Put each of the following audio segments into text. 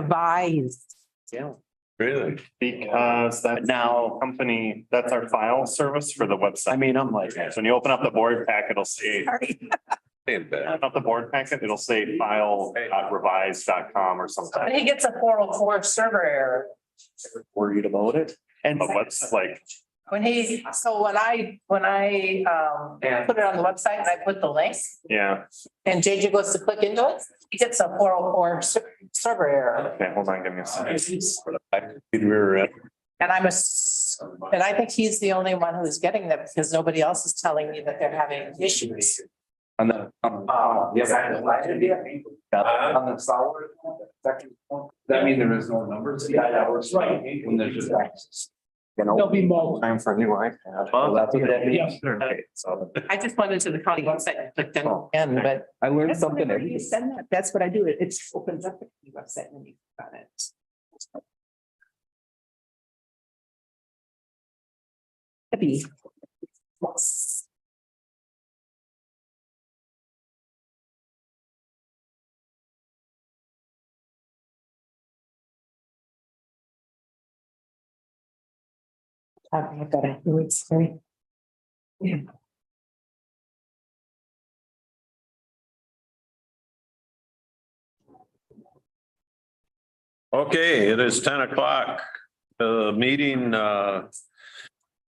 revised. Yeah. Really? Because that's Now, company, that's our file service for the I website. mean, I'm like, So when you open up the board pack, it'll say, Sorry. Ain't bad. open up the board packet, it'll say file.revise.com or something. He gets a 404 server error. worried about it. And But what's like, When I put it on the website and I put the link yeah, and JJ goes to click into it, he gets a 404 server error. okay, hold on, give me a second. And and I think he's the only one who's getting them because nobody else is telling me that they're having issues. on the, yes, on the solid. That mean there is no numbers? Yeah, that works right. When there's just access. You know. There'll be more. Time for a new iPad. Well, that's what that means. Okay, so. I just went into the county website and clicked in, but I learned That's something whenever every you day. send that, that's what I do. It opens up the website when you got it. Abby. Yes. I've got a sorry. Yeah. Okay, it is 10 o'clock. The meeting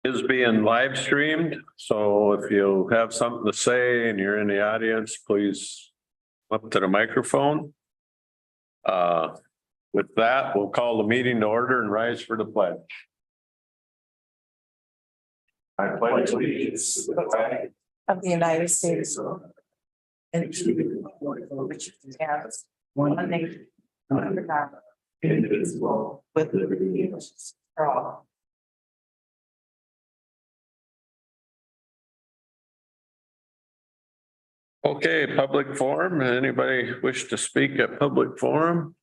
is being live streamed. So if you have something to say and you're in the audience, please up to the microphone. With that, we'll call the meeting to order and rise for the pledge. I pledge allegiance to the flag Of the United States. And which has one nation under God, indivisible with liberty and justice for all. Okay, public forum. Anybody wish to speak at public forum?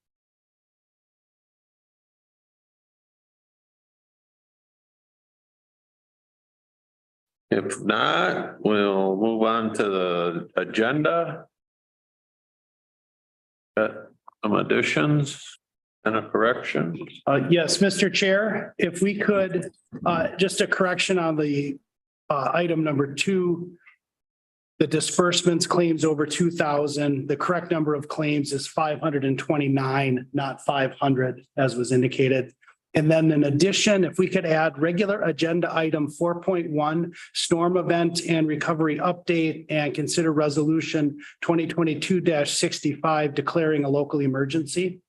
If not, we'll move on to the agenda. Some additions and a correction. Yes, Mr. Chair, if we could, just a correction on the item number 2. The disbursements claims over 2,000. The correct number of claims is 529, not 500, as was indicated. And then in addition, if we could add regular agenda item 4.1, storm event and recovery update, and consider resolution 2022-65 declaring a local emergency.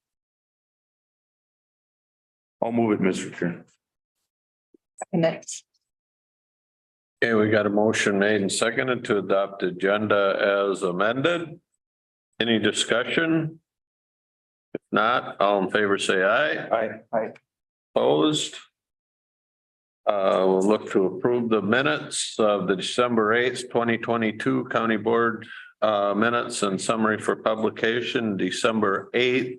I'll move it, Mr. Chair. Next. Okay, we got a motion made and seconded to adopt the agenda as amended. Any discussion? If not, all in favor, say aye. Aye. Opposed? We'll look to approve the minutes of the December 8th, 2022 County Board minutes and summary for publication, December 8th,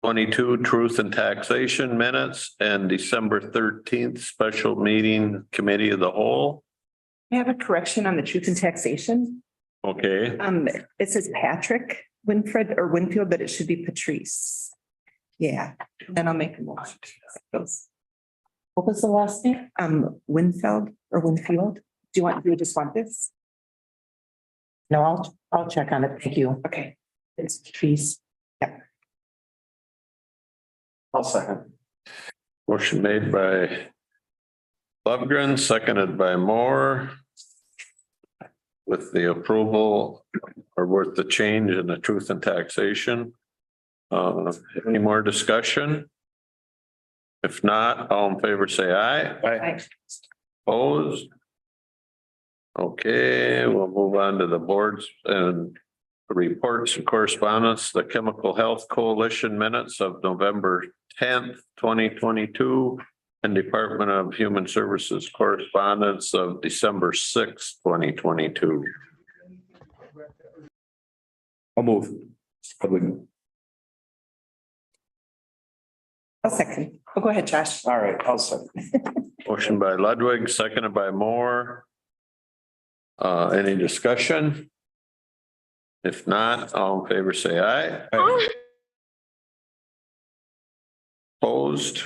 22 Truth and Taxation minutes, and December 13th Special Meeting Committee of the Whole. I have a correction on the truth and taxation. Okay, It says Patrick Winfred or Winfield, but it should be Patrice. Yeah, then I'll make a motion. What was the last name? Winfield or Winfield. Do you just want this? No, I'll check on it. Thank you. Okay. It's Patrice. I'll second. motion made by Lovegren, seconded by Moore. With the approval or with the change in the truth and taxation. Any more discussion? If not, all in favor, say aye. Aye. Opposed? Okay, we'll move on to the boards and reports and correspondence, the Chemical Health Coalition minutes of November 10th, 2022, and Department of Human Services correspondence of December 6th, 2022. I'll move. Public. I'll second. Oh, go ahead, Josh. All right, I'll second. Motion by Ludwig, seconded by Moore. Any discussion? If not, all in favor, say aye. Aye. Opposed?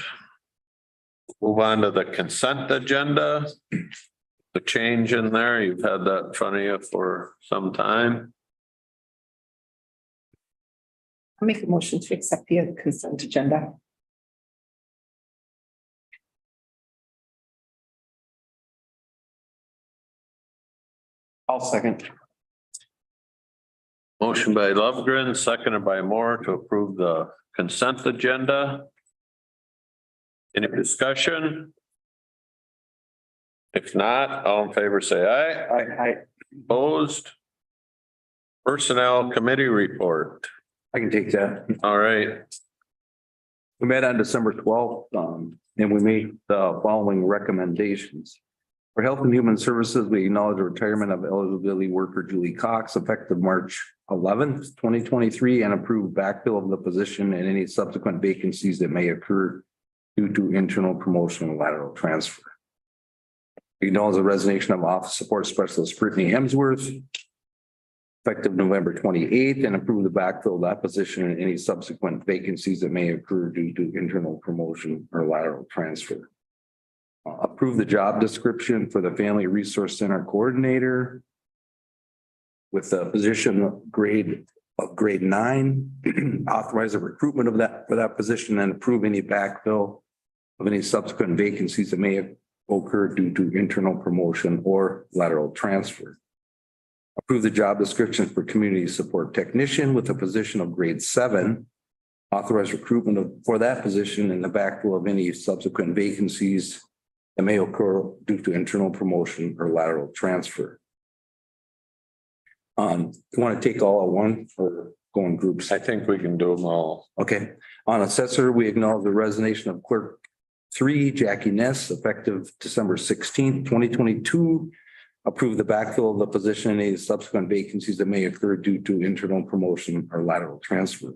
Move on to the consent agenda. The change in there, you've had that in front of you for some time. I'll make a motion to accept the consent agenda. I'll second. Motion by Lovegren, seconded by Moore to approve the consent agenda. Any discussion? If not, all in favor, say aye. I Opposed? Personnel Committee report. can take that. All right, We met on December 12th, and we made the following recommendations. For Health and Human Services, we acknowledge the retirement of eligibility worker Julie Cox effective March 11th, 2023, and approve backfill of the position and any subsequent vacancies that may occur due to internal promotion and lateral transfer. We acknowledge the resignation of Office Support Specialist Brittany Hemsworth effective November 28th, and approve the backfill of that position and any subsequent vacancies that may occur due to internal promotion or lateral transfer. Approve the job description for the Family Resource Center Coordinator with the position of grade 9, authorize the recruitment of that for that position and approve any backfill of any subsequent vacancies that may occur due to internal promotion or lateral transfer. Approve the job description for Community Support Technician with a position of grade 7. Authorize recruitment for that position and the backfill of any subsequent vacancies that may occur due to internal promotion or lateral transfer. You want to take all at one or go in groups? I think we can do them all. Okay. On assessor, we acknowledge the resignation of clerk 3, Jackie Ness, effective December 16th, 2022. Approve the backfill of the position and any subsequent vacancies that may occur due to internal promotion or lateral transfer.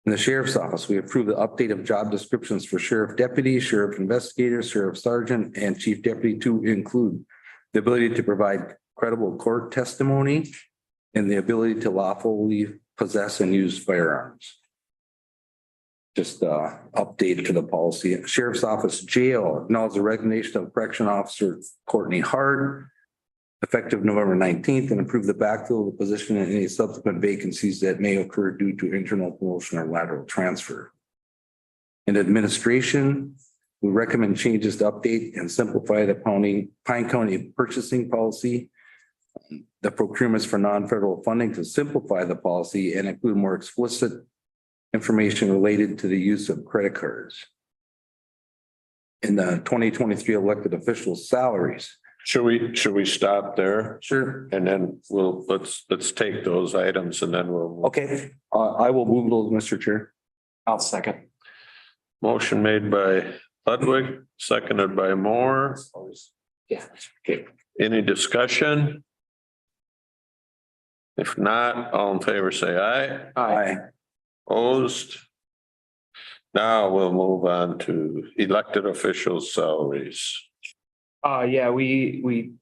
In the Sheriff's Office, we approve the update of job descriptions for Sheriff Deputy, Sheriff Investigator, Sheriff Sergeant, and Chief Deputy to include the ability to provide credible court testimony and the ability to lawfully possess and use firearms. Just update to the policy. Sheriff's Office Jail acknowledge the resignation of Correction Officer Courtney Hart effective November 19th, and approve the backfill of the position and any subsequent vacancies that may occur due to internal promotion or lateral transfer. In administration, we recommend changes to update and simplify the Pine County purchasing policy, the procurements for non-federal funding to simplify the policy and include more explicit information related to the use of credit cards. In the 2023 elected officials' salaries. Should we stop there? Sure. And then let's take those items and then we'll. Okay, I will move those, Mr. Chair. I'll second. Motion made by Ludwig, seconded by Moore. Yeah. Okay. Any discussion? If not, all in favor, say aye. Aye. Opposed? Now we'll move on to elected officials' salaries. Yeah, we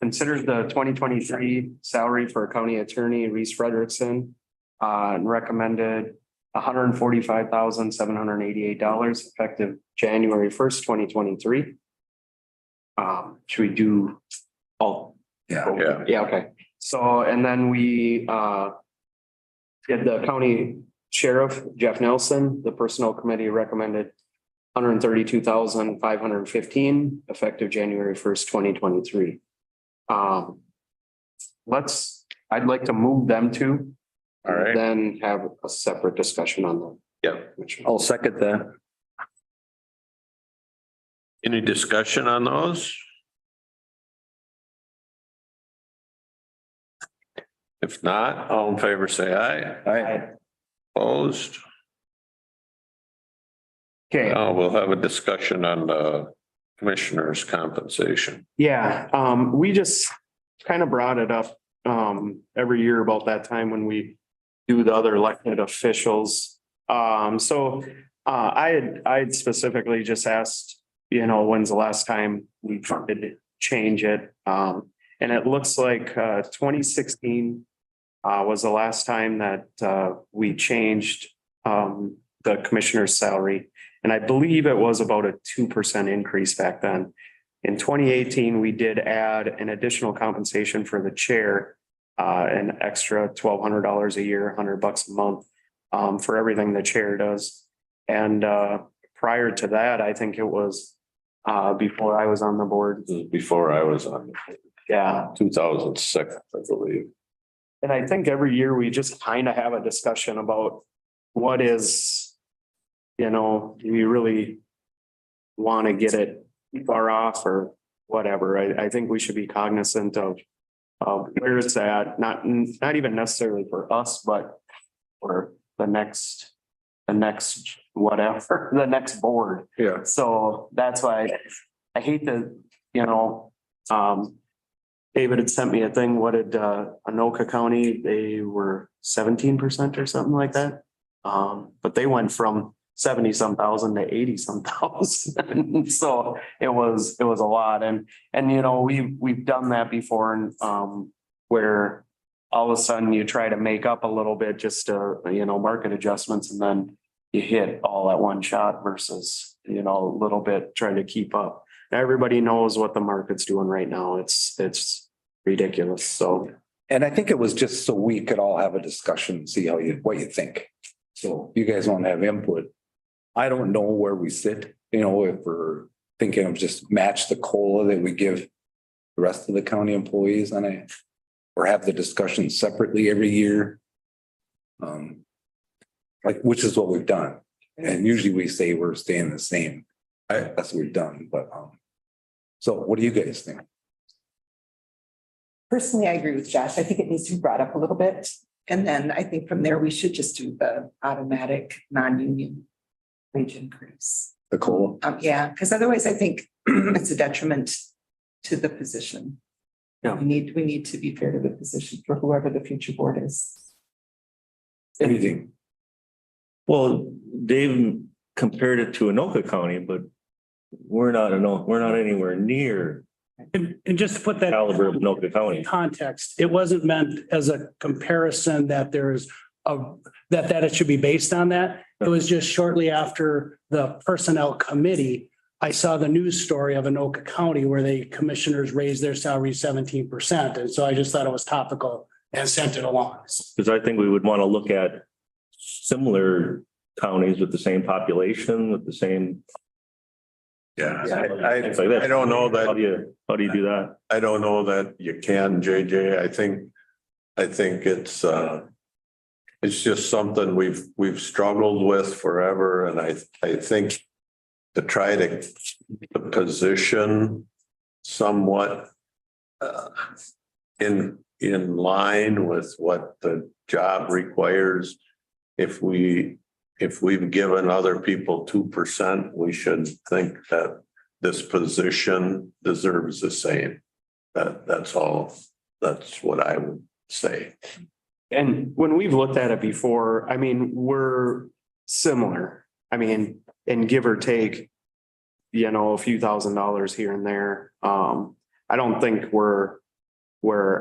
considered the 2023 salary for County Attorney Reese Frederickson and recommended $145,788 effective January 1st, 2023. Should we do all? Yeah. Yeah, okay. So, and then we did the county sheriff, Jeff Nelson, the personnel committee recommended $132,515 effective January 1st, 2023. I'd like to move them to. All right. Then have a separate discussion on them. Yeah. I'll second that. Any discussion on those? If not, all in favor, say aye. Aye. Opposed? Okay. Now we'll have a discussion on the commissioner's compensation. Yeah, we just kind of brought it up every year about that time when we do the other elected officials. So I had specifically just asked, when's the last time we did change it? And it looks like 2016 was the last time that we changed the commissioner's salary. And I believe it was about a 2% increase back then. In 2018, we did add an additional compensation for the chair, an extra $1,200 a year, $100 a month, for everything the chair does. And, prior to that, I think it was, before I was on the board. Before I was on Yeah. 2006, I believe. And I think every year we just kind of have a discussion about what is, you know, do you really want to get it far off or whatever? I think we should be cognizant of where it's at, not even necessarily for us, but for the next whatever, the next board. Yeah. So that's why I hate to, you know, David had sent me a thing. What did Anoka County, they were 17% or something like that. But they went from 70-some thousand to 80-some thousand. So it was a lot. And you know, we've done that before, and where all of a sudden you try to make up a little bit just to, you know, market adjustments, and then you hit all at one shot versus, you know, a little bit trying to keep up. Everybody knows what the market's doing right now. It's ridiculous. So, And I think it was just so we could all have a discussion, see what you think. So you guys want to have input. I don't know where we sit, you know, if we're thinking of just match the COLA that we give the rest of the county employees on it, or have the discussion separately every year. Like, which is what we've done. And usually we say we're staying the same. That's what we've done, but, so what do you guys think? Personally, I agree with Josh. I think it needs to be brought up a little bit. And then I think from there, we should just do the automatic non-union wage increase. The COLA? Yeah, because otherwise I think it's a detriment to the position. Yeah. We need to be fair to the position for whoever the future board is. Anything? Well, Dave compared it to Anoka County, but we're not anywhere near And just to put that caliber of Anoka in County. context, it wasn't meant as a comparison that there's that it should be based on that. It was just shortly after the personnel committee, I saw the news story of Anoka County where the commissioners raised their salary 17%. And so I just thought it was topical and sent it along. Because I think we would want to look at similar counties with the same population, with the same. Yeah, things like that. I don't know that. How do you do that? I don't know that you can, JJ. I think it's just something we've struggled with forever. And I think to try to keep the position somewhat in line with what the job requires. If we've given other people 2%, we should think that this position deserves the same. That's all. That's what I would say. And when we've looked at it before, I mean, we're similar. I mean, and give or take, you know, a few $1,000s here and there. I don't think we're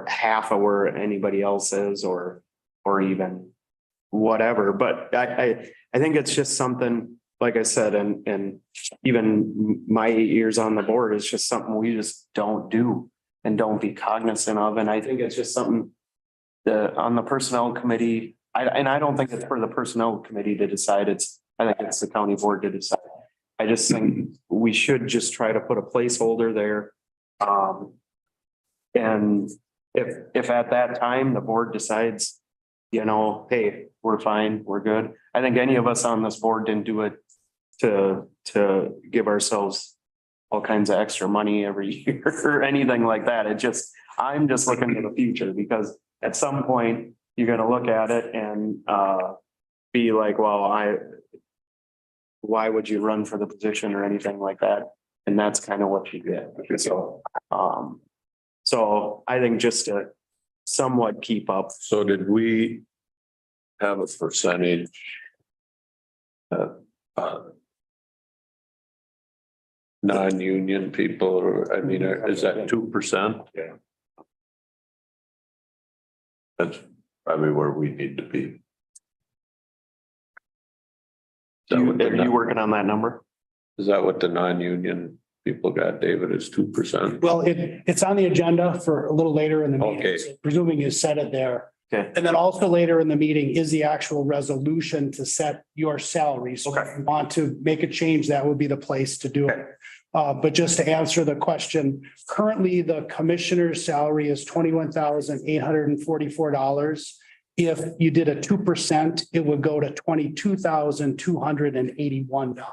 half of where anybody else is or even whatever. But I think it's just something, like I said, and even my 8 years on the board, it's just something we just don't do and don't be cognizant of. And I think it's just something on the personnel committee, I don't think it's for the personnel committee to decide. I think it's the county board to decide. I just think we should just try to put a placeholder there. And if at that time the board decides, you know, hey, we're fine, we're good. I think any of us on this board didn't do it to give ourselves all kinds of extra money every year or anything like that. I'm just looking to the future, because at some point you're going to look at it and be like, well, why would you run for the position or anything like that? And that's kind of what you get. So I think just to somewhat keep up. So did we have a percentage? Non-union people, or I mean, is that 2%? Yeah. That's probably where we need to be. Are you working on that number? Is that what the non-union people got, David, is 2%? Well, it's on the agenda for a little later in the meeting. Okay. So presuming you set it there. Okay. And then also later in the meeting is the actual resolution to set your salary. So if you want to make a change, that would be the place to do it. But just to answer the question, currently the commissioner's salary is $21,844. If you did a 2%, it would go to $22,281.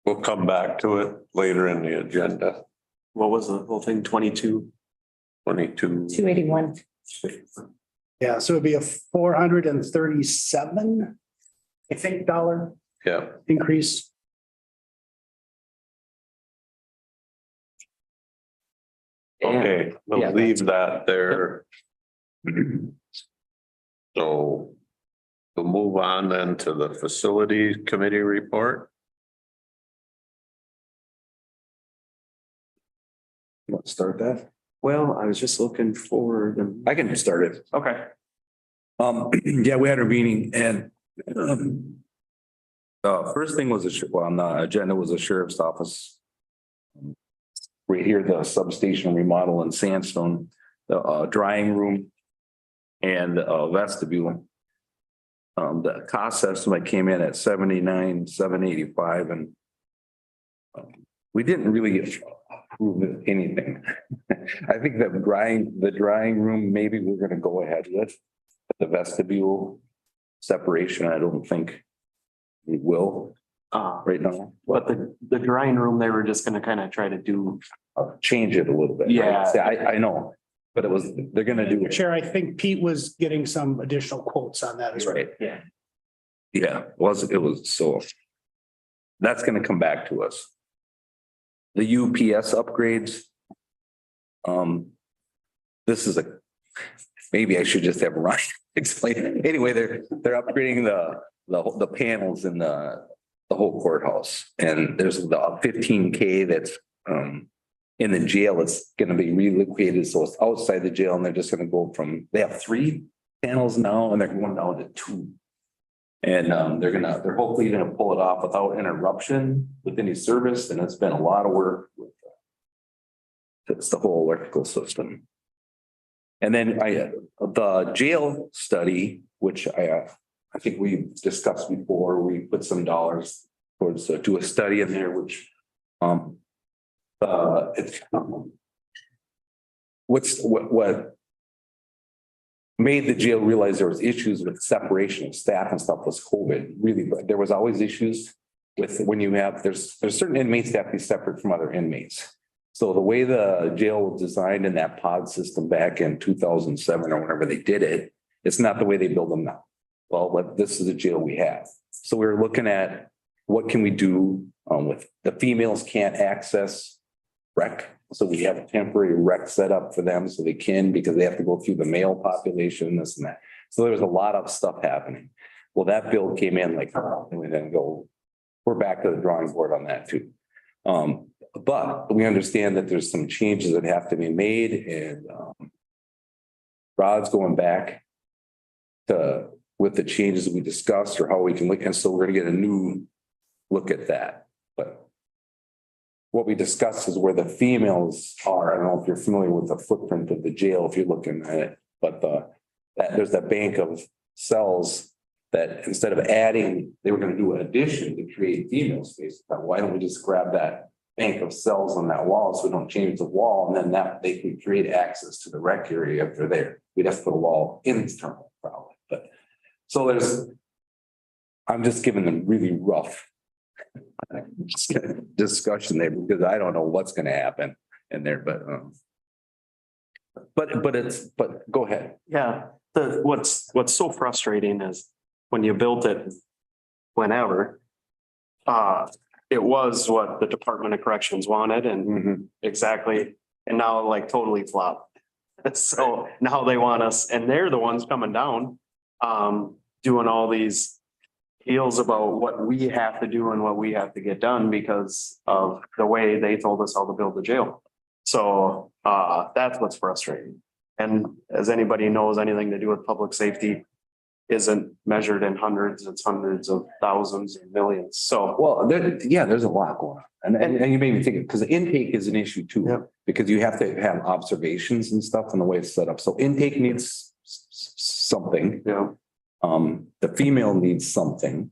We'll come back to it later in the agenda. What was the whole thing? 22? 22. 281. Yeah, so it'd be a 437, I think, dollar Yeah, increase. okay, we'll Yeah, leave that there. So we'll move on then to the facility committee report. You want to start that? Well, I was just looking for the. I can start it. Okay. Yeah, we had a meeting and first thing was, on the agenda was the sheriff's office. Right here, the substation remodel in Sandstone, the drying room and vestibule. The cost estimate came in at 79,785 and we didn't really approve anything. I think the drying room, maybe we're gonna go ahead with. The vestibule separation, I don't think we will right now. But the drying room, they were just gonna kind of try to do. Change it a little bit. right? Yeah. I know, but they're gonna do it. Chair, I think Pete was getting some additional quotes on that as well. Right. Yeah. Yeah, it was so. That's gonna come back to us. The UPS upgrades. This is maybe I should just have Ryan explain it. Anyway, they're upgrading the panels in the whole courthouse. And there's the 15K that's in the jail. It's gonna be relocated, so it's outside the jail and they're just gonna go from, they have 3 panels now and they're going down to 2. And they're hopefully gonna pull it off without interruption with any service, and it's been a lot of work with. It's the whole electrical system. And then the jail study, which I think we discussed before, we put some dollars towards do a study in there, which it's what made the jail realize there was issues with separation of staff and stuff was COVID. Really, there was always issues with when you have, there's certain inmates that have to be separate from other inmates. So the way the jail was designed in that pod system back in 2007 or whenever they did it, it's not the way they build them now. Well, this is the jail we have. So we're looking at what can we do with the females can't access rec. So we have a temporary rec set up for them so they can, because they have to go through the male population, this and that. So there was a lot of stuff happening. Well, that bill came in like, and we then go, we're back to the drawing board on that too. But we understand that there's some changes that have to be made and Rod's going back to with the changes that we discussed or how we can look. And so we're gonna get a new look at that. But what we discussed is where the females are. I don't know if you're familiar with the footprint of the jail, if you're looking at it, but there's that bank of cells that instead of adding, they were gonna do an addition to create female space. But why don't we just grab that bank of cells on that wall so we don't change the wall, and then that they can create access to the rec area if they're there. We'd have to put a wall internal probably, but so I'm just giving them really rough discussion there because I don't know what's gonna happen in there, but go ahead. Yeah, what's so frustrating is when you built it, whenever, it was what the Department of Corrections wanted and exactly, and now like totally flopped. So now they want us, and they're the ones coming down, doing all these deals about what we have to do and what we have to get done because of the way they told us how to build the jail. So that's what's frustrating. And as anybody knows anything to do with public safety, isn't measured in hundreds, it's hundreds of thousands and millions. So, Well, there's a lot going on. And you made me think, because the intake is an issue too. Yep. Because you have to have observations and stuff and the way it's set up. So intake needs something. The female needs something.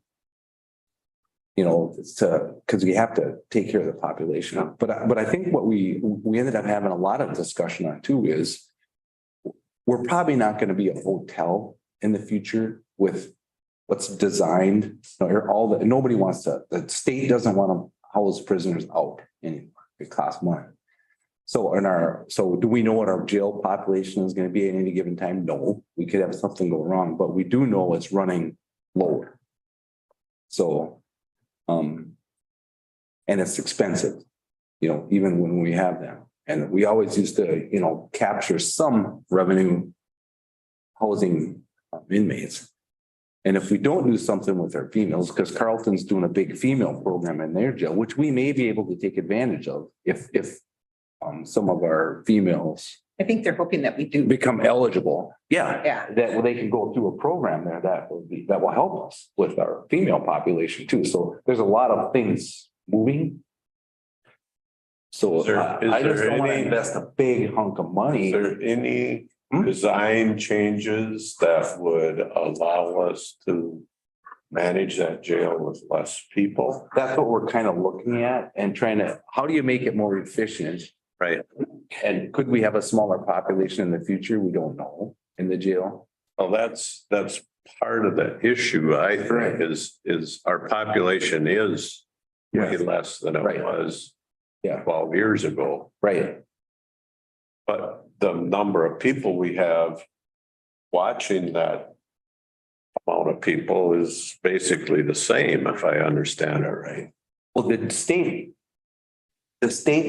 You know, because we have to take care of the population. But I think what we ended up having a lot of discussion on too is we're probably not going to be a hotel in the future with what's designed. Nobody wants to, the state doesn't want to house prisoners out anymore. It costs money. So do we know what our jail population is going to be at any given time? No, we could have something go wrong, but we do know it's running lower. So, and it's expensive, even when we have them. And we always used to, capture some revenue housing inmates. And if we don't do something with our females, because Carleton's doing a big female program in their jail, which we may be able to take advantage of if some of our females I think they're hoping that we do. become eligible. Yeah. Yeah. That they can go through a program there that will help us with our female population too. So there's a lot of things moving. So Is there I just don't want to any- invest a big hunk of money. Is there any design changes that would allow us to manage that jail with less people? That's what we're kind of looking at and trying to, how do you make it more efficient? Right. And could we have a smaller population in the future? We don't know in the jail. Well, that's part of the issue, I Right. think, is our population is way less than it Right. was Yeah. 12 years ago. Right. But the number of people we have watching that amount of people is basically the same, if I understand it right. Well, the state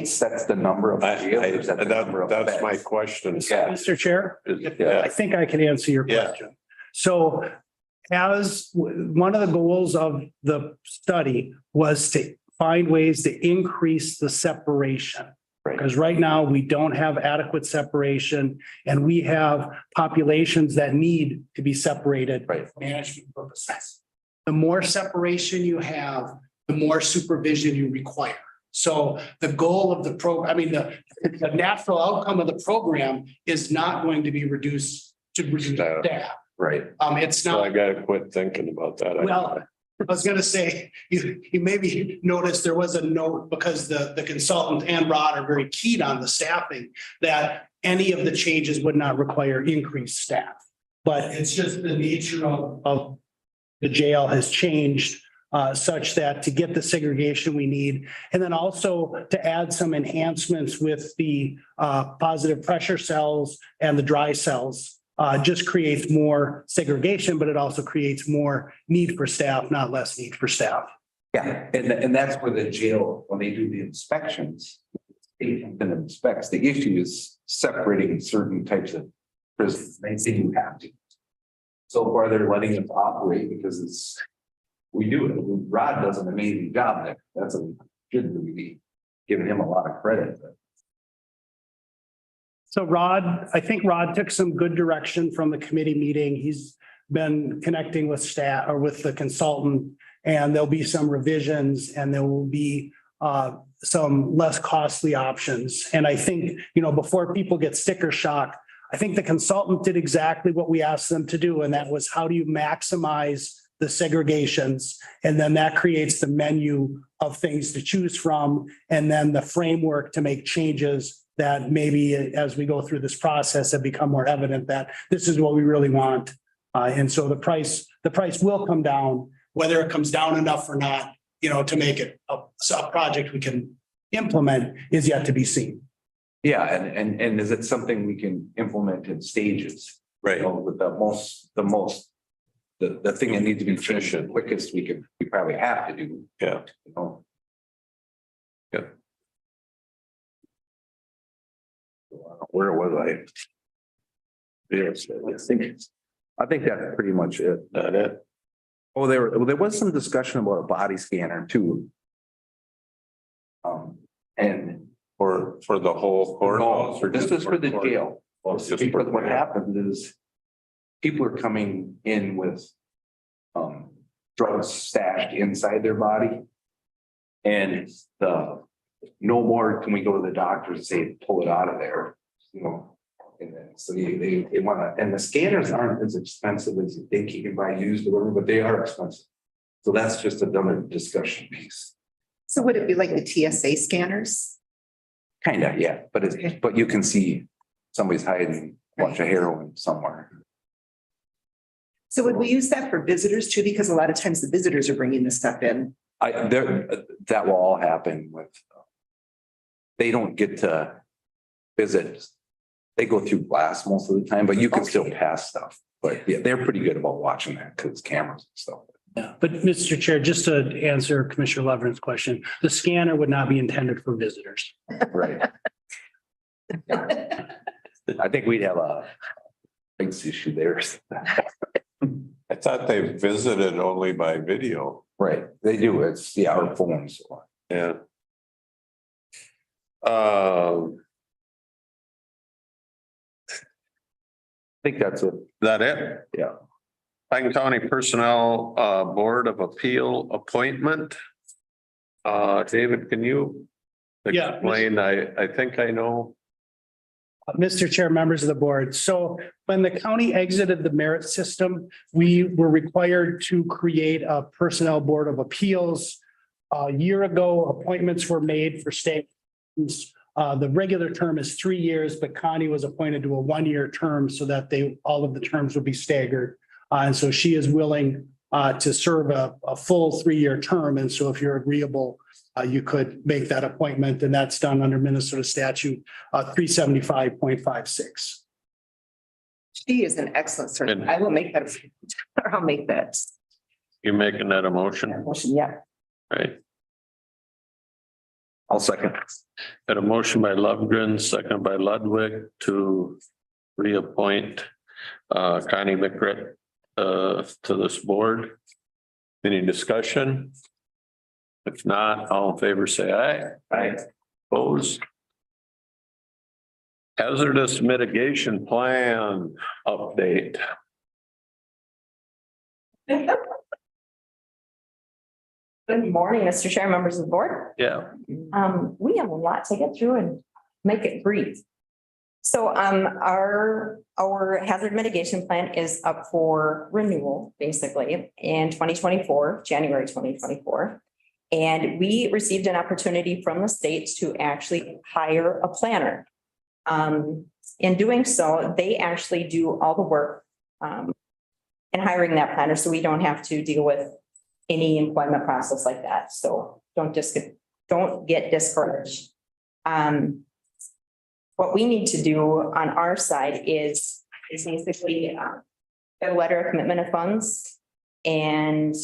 sets the number of jailers. at the number of That's my beds. question. Yeah. Mr. Chair, Yeah. I think I can answer your Yeah. question. So one of the goals of the study was to find ways to increase the separation. Right. Because right now we don't have adequate separation and we have populations that need to be separated. Right. For management purposes. The more separation you have, the more supervision you require. So the goal of the program, the natural outcome of the program is not going to be reduce staff. Right. It's So I not, gotta quit thinking about that. well, I was gonna say, you maybe noticed there was a note because the consultant and Rod are very keen on the staffing, that any of the changes would not require increased staff. But it's just the nature of the jail has changed such that to get the segregation we need, and then also to add some enhancements with the positive pressure cells and the dry cells. Just creates more segregation, but it also creates more need for staff, not less need for staff. Yeah, and that's where the jail, when they do the inspections, it inspects, the issue is separating certain types of prisons. They say you have to. So far, they're letting us operate because we do it. Rod does an amazing job there. Should really be giving him a lot of credit. So I think Rod took some good direction from the committee meeting. He's been connecting with staff or with the consultant, and there'll be some revisions and there will be some less costly options. And I think, before people get sticker shock, I think the consultant did exactly what we asked them to do, and that was how do you maximize the segregations? And then that creates the menu of things to choose from, and then the framework to make changes that maybe as we go through this process have become more evident that this is what we really want. And so the price will come down, whether it comes down enough or not, to make it a project we can implement is yet to be seen. Yeah, and is it something we can implement in stages? Right. With the thing that needs to be changed the quickest we probably have to do. Yeah. Yeah. Where was I? Yes, I think that's pretty much it. That it? Oh, there was some discussion about a body scanner too. And For the whole courthouse? this is for the jail. Well, just Because for- what happens is people are coming in with drugs stashed inside their body. And no more can we go to the doctor and say, pull it out of there, you know? And then, so they wanna, and the scanners aren't as expensive as you think you can buy used or whatever, but they are expensive. So that's just another discussion piece. So would it be like the TSA scanners? Kinda, yeah, but you can see somebody's hiding a bunch of heroin somewhere. So would we use that for visitors too? Because a lot of times the visitors are bringing this stuff in. That will all happen with. They don't get to visit. They go through glass most of the time, but you can still Okay. pass stuff. But yeah, they're pretty good about watching that because cameras and stuff. Yeah, but Mr. Chair, just to answer Commissioner Lovren's question, the scanner would not be intended for visitors. Right. I think we'd have a rights issue there. I thought they visited only by video. Right, they do. It's, yeah, our phones. Yeah. I think that's it. That it? Yeah. Pine County Personnel Board of Appeal appointment. David, can you Yeah. explain? I think I know. Mr. Chair, members of the board. So when the county exited the merit system, we were required to create a personnel board of appeals. A year ago, appointments were made for state. The regular term is 3 years, but Connie was appointed to a 1-year term so that all of the terms would be staggered. And so she is willing to serve a full 3-year term. And so if you're agreeable, you could make that appointment, and that's done under Minnesota statute 375.56. She is an excellent search. And- I will make that, or I'll make that You making that a motion, motion. Yeah. right? I'll second. Got a motion by Lovegren, second by Ludwig to reappoint Connie McGritt to this board. Any discussion? If not, all in favor, say aye. Aye. Opposed? Hazardous mitigation plan update. Good morning, Mr. Chair, members of the board. Yeah, We have a lot to get through and make it brief. So, our hazard mitigation plan is up for renewal, basically, in 2024, January 2024. And we received an opportunity from the states to actually hire a planner. In doing so, they actually do all the work in hiring that planner, so we don't have to deal with any employment process like that. So don't get discouraged. What we need to do on our side is basically get a letter of commitment of funds and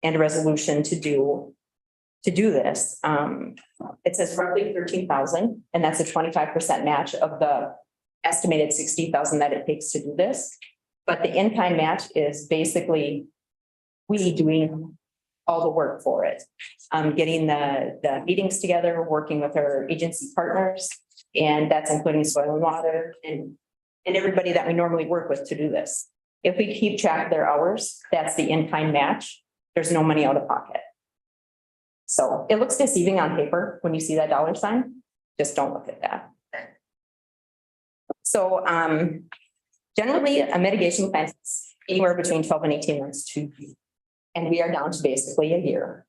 a resolution to do this. It says roughly 13,000, and that's a 25% match of the estimated 60,000 that it takes to do this. But the in-kind match is basically we doing all the work for it. Getting the meetings together, working with our agency partners, and that's including soil and water and everybody that we normally work with to do this. If we keep track of their hours, that's the in-kind match. There's no money out of pocket. So it looks deceiving on paper when you see that dollar sign. Just don't look at that. So generally a mitigation plan is anywhere between 12 and 18 months to, and we are down to basically a year.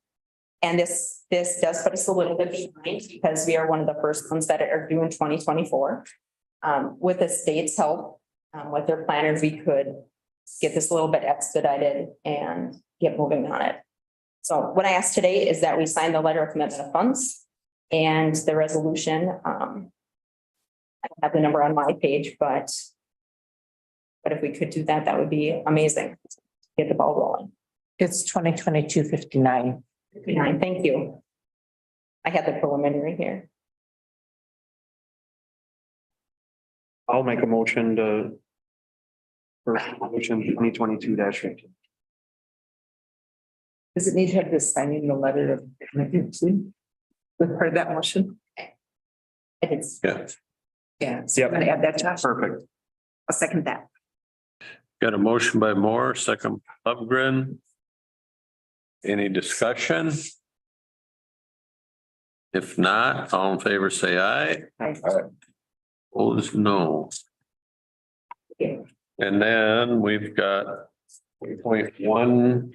And this does put us a little bit behind because we are one of the first ones that are due in 2024. With the state's help, with their planners, we could get this a little bit expedited and get moving on it. So what I asked today is that we sign the letter of commitment of funds and the resolution. I don't have the number on my page, but if we could do that, that would be amazing. Get the ball rolling. It's 2022-59. Thank you. I had the preliminary here. I'll make a motion to. For motion 2022-15. Does it need to have this signing the letter of commitment too? With part of that motion? I did. yeah. Yeah. So I'm gonna add that, Josh. Perfect. I'll second that. Got a motion by Moore, second Lundgren. Any discussion? If not, all in favor, say aye. Opposed, no. And then we've got 3.1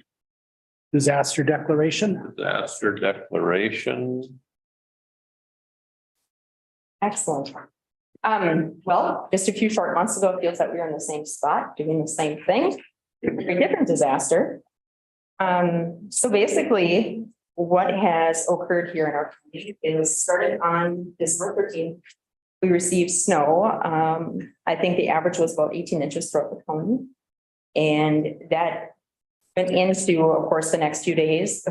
Disaster declaration. disaster declaration. Excellent. Well, just a few short months ago, it feels like we were in the same spot, doing the same thing, very different disaster. So basically, what has occurred here in our community is started on December 13th. We received snow. I think the average was about 18 inches throughout the county. And that went into, of course, the next few days.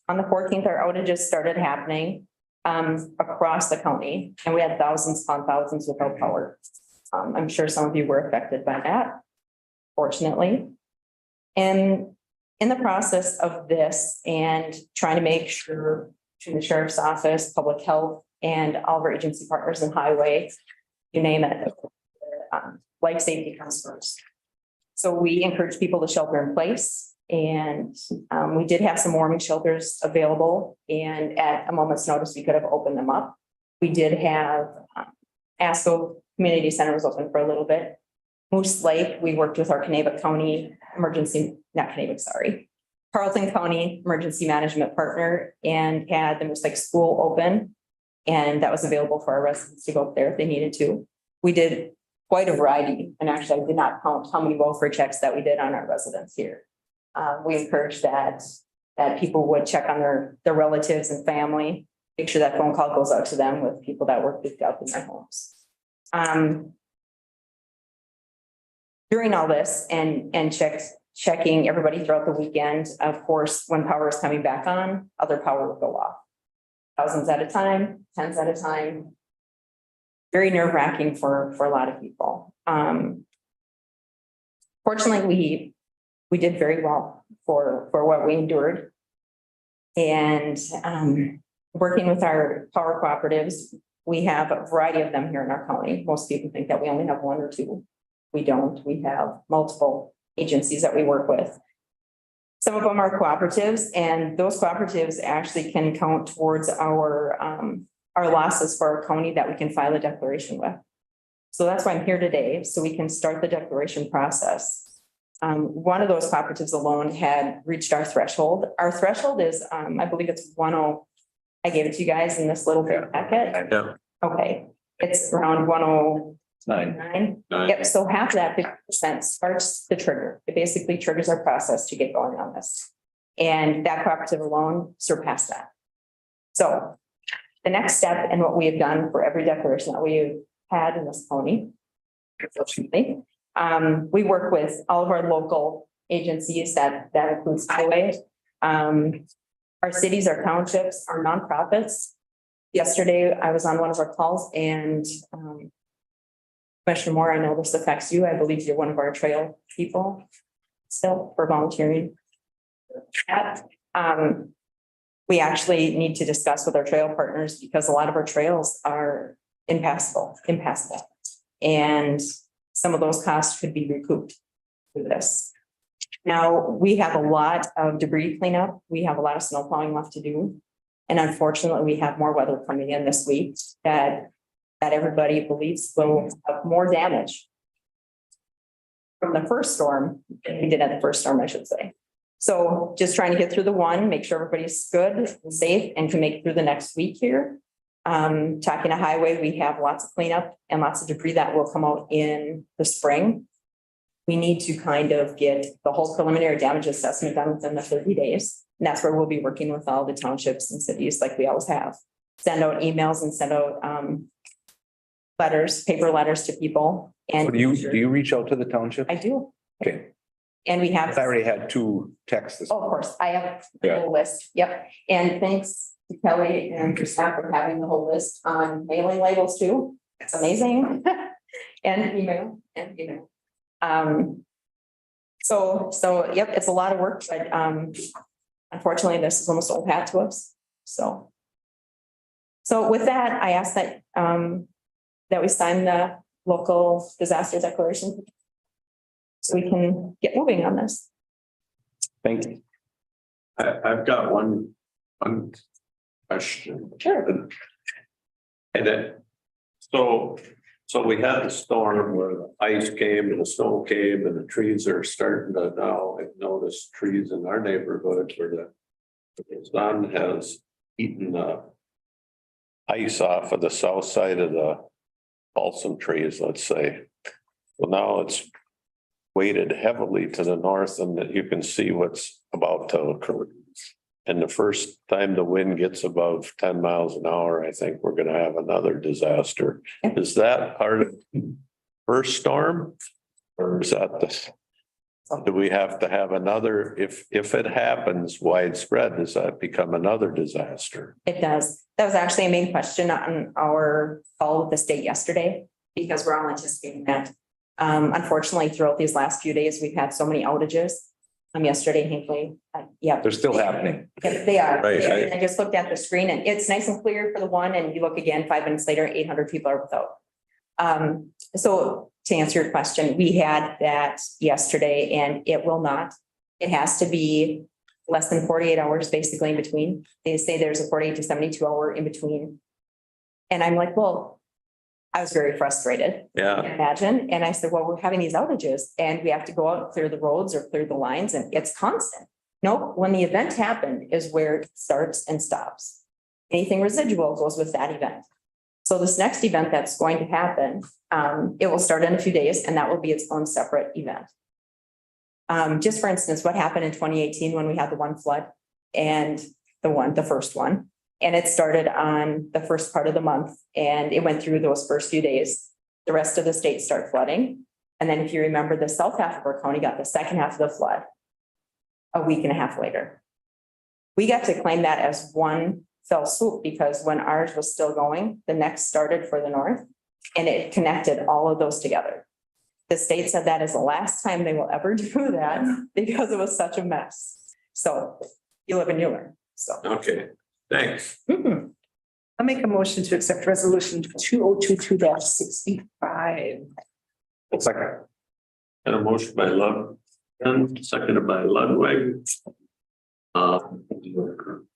On the 14th, our outages started happening across the county, and we had thousands upon thousands without power. I'm sure some of you were affected by that, fortunately. And in the process of this and trying to make sure to the sheriff's office, public health, and all of our agency partners in highway, you name it, life safety comes first. So we encourage people to shelter in place. And we did have some warming shelters available, and at a moment's notice, we could have opened them up. We did have ASCO Community Center was open for a little bit. Moose Lake, we worked with our Kanabec County emergency, not Kanabec, sorry, Carleton County emergency management partner, and had the Moose Lake School open. And that was available for our residents to go up there if they needed to. We did quite a variety, and actually I did not count how many welfare checks that we did on our residents here. We encourage that people would check on their relatives and family, make sure that phone call goes out to them with people that were picked up in their homes. During all this and checking everybody throughout the weekend, of course, when power is coming back on, other power will go off. Thousands at a time, tens at a time. Very nerve-wracking for a lot of people. Fortunately, we did very well for what we endured. And working with our power cooperatives, we have a variety of them here in our county. Most people think that we only have one or two. We don't. We have multiple agencies that we work with. Some of them are cooperatives, and those cooperatives actually can count towards our losses for our county that we can file a declaration with. So that's why I'm here today, so we can start the declaration process. One of those cooperatives alone had reached our threshold. Our threshold is, I believe it's 10. I gave it to you guys in this little bit packet. Yeah. Okay, it's around 109. Yep, so half of that 50% starts the trigger. It basically triggers our process to get going on this. And that cooperative alone surpassed that. So the next step and what we have done for every declaration that we've had in this county, unfortunately, we work with all of our local agencies that includes highway, our cities, our townships, our nonprofits. Yesterday, I was on one of our calls and Commissioner Moore, I know this affects you. I believe you're one of our trail people still for volunteering. We actually need to discuss with our trail partners because a lot of our trails are impassable. And some of those costs could be recouped through this. Now, we have a lot of debris cleanup. We have a lot of snow plowing left to do. And unfortunately, we have more weather coming in this week that everybody believes will have more damage from the first storm than we did at the first storm, I should say. So just trying to get through the one, make sure everybody's good and safe and can make it through the next week here. Talking to highway, we have lots of cleanup and lots of debris that will come out in the spring. We need to kind of get the whole preliminary damage assessment done within the 30 days. And that's where we'll be working with all the townships and cities like we always have. Send out emails and send out letters, paper letters to people. And Do you reach out to the township? I do. Okay. And we have. I already had 2 texts. Oh, of course, I have the Yeah. whole list. Yep. And thanks to Kelly and her staff for having the whole list on mailing labels too. It's amazing. And email. So yep, it's a lot of work, but unfortunately, this is almost old hat to us. So with that, I ask that that we sign the local disaster declaration. so we can get moving on this. Thank you. I've got one question. Sure. And so we had the storm where the ice came and the snow came and the trees are starting to now, I've noticed trees in our neighborhood where the sun has eaten the ice off of the south side of the balsam trees, let's say. Well, now it's weighted heavily to the north and that you can see what's about to occur. And the first time the wind gets above 10 miles an hour, I think we're gonna have another disaster. Is that part of the first storm? Or is that do we have to have another, if it happens widespread, does that become another disaster? It does. That was actually a main question on our call with the state yesterday, because we're all anticipating that. Unfortunately, throughout these last few days, we've had so many outages. Yesterday, Hinkley, yeah. They're still happening. Yeah, they are. Right, I just looked at the screen and it's nice and clear for the one, and you look again, 5 minutes later, 800 people are without. So to answer your question, we had that yesterday and it has to be less than 48 hours basically in between. They say there's a 48 to 72 hour in between. And I'm like, well, I was very frustrated. Yeah, Imagine. And I said, well, we're having these outages and we have to go out and clear the roads or clear the lines, and it's constant. Nope, when the event happened is where it starts and stops. Anything residual goes with that event. So this next event that's going to happen, it will start in a few days and that will be its own separate event. Just for instance, what happened in 2018 when we had the one flood and the first one. And it started on the first part of the month and it went through those first few days. The rest of the state started flooding. And then if you remember, the south half of our county got the second half of the flood a week and a half later. We got to claim that as one fell swoop because when ours was still going, the next started for the north and it connected all of those together. The state said that is the last time they will ever do that because it was such a mess. So you live and you learn. So. okay, thanks. Mhm. I'll make a motion to accept resolution 2022-65. Second. And a motion by Lund, and seconded by Ludwig.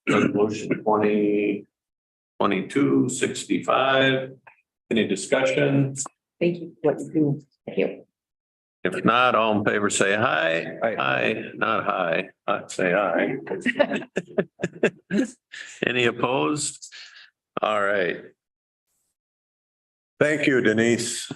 Resolution 2022-65. Any discussion? Thank you for what you do. Thank you. If not, all in favor, say aye. Aye. Aye, not aye. Say aye. Any opposed? All right. Thank you, Denise.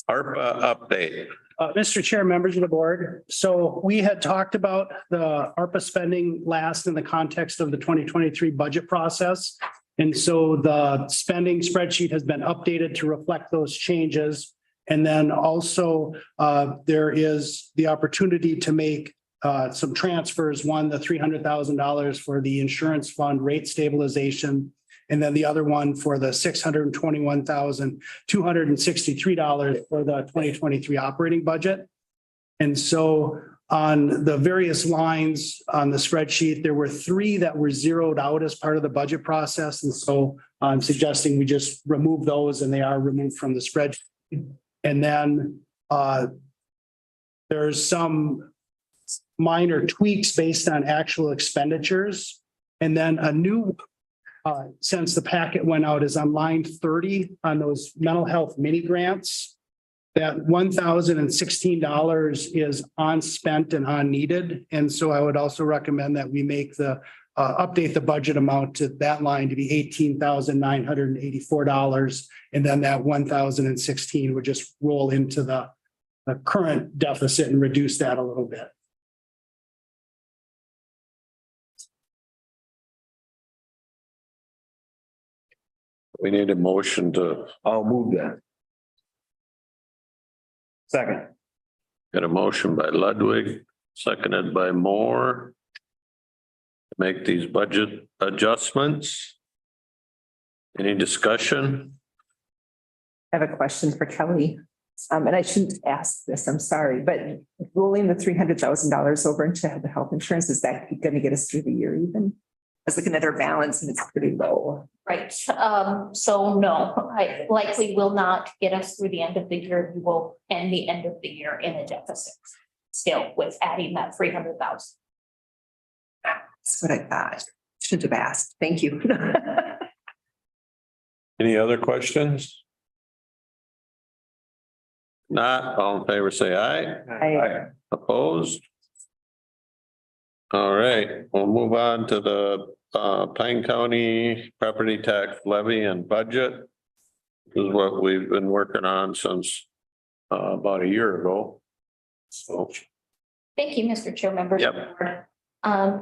ARPA update. Mr. Chair, members of the board. So we had talked about the ARPA spending last in the context of the 2023 budget process. And so the spending spreadsheet has been updated to reflect those changes. And then also there is the opportunity to make some transfers. One, the $300,000 for the insurance fund rate stabilization. And then the other one for the $621,263 for the 2023 operating budget. And so on the various lines on the spreadsheet, there were 3 that were zeroed out as part of the budget process. And so I'm suggesting we just remove those, and they are removed from the spreadsheet. And then there's some minor tweaks based on actual expenditures. And then a new since the packet went out is on line 30 on those mental health mini grants. That $1,016 is unspent and unneeded. And so I would also recommend that we make the update the budget amount to that line to be $18,984. And then that 1,016 would just roll into the current deficit and reduce that a little bit. We need a motion to I'll move that. Second. get a motion by Ludwig, seconded by Moore. Make these budget adjustments. Any discussion? I have a question for Kelly. And I shouldn't ask this, I'm sorry, but rolling the $300,000 over into the health insurance, is that going to get us through the year even? was looking at our balance and it's pretty low. Right, so no, I likely will not get us through the end of the year. We will end the end of the year in a deficit. Still with adding that 300,000. That's what I thought. Shouldn't have asked. Thank you. Any other questions? Not, all in favor, say aye. Opposed? All right, we'll move on to the Pine County property tax levy and budget. This is what we've been working on since about a year ago. So, Thank you, Mr. Chair, members. of the Yep. board.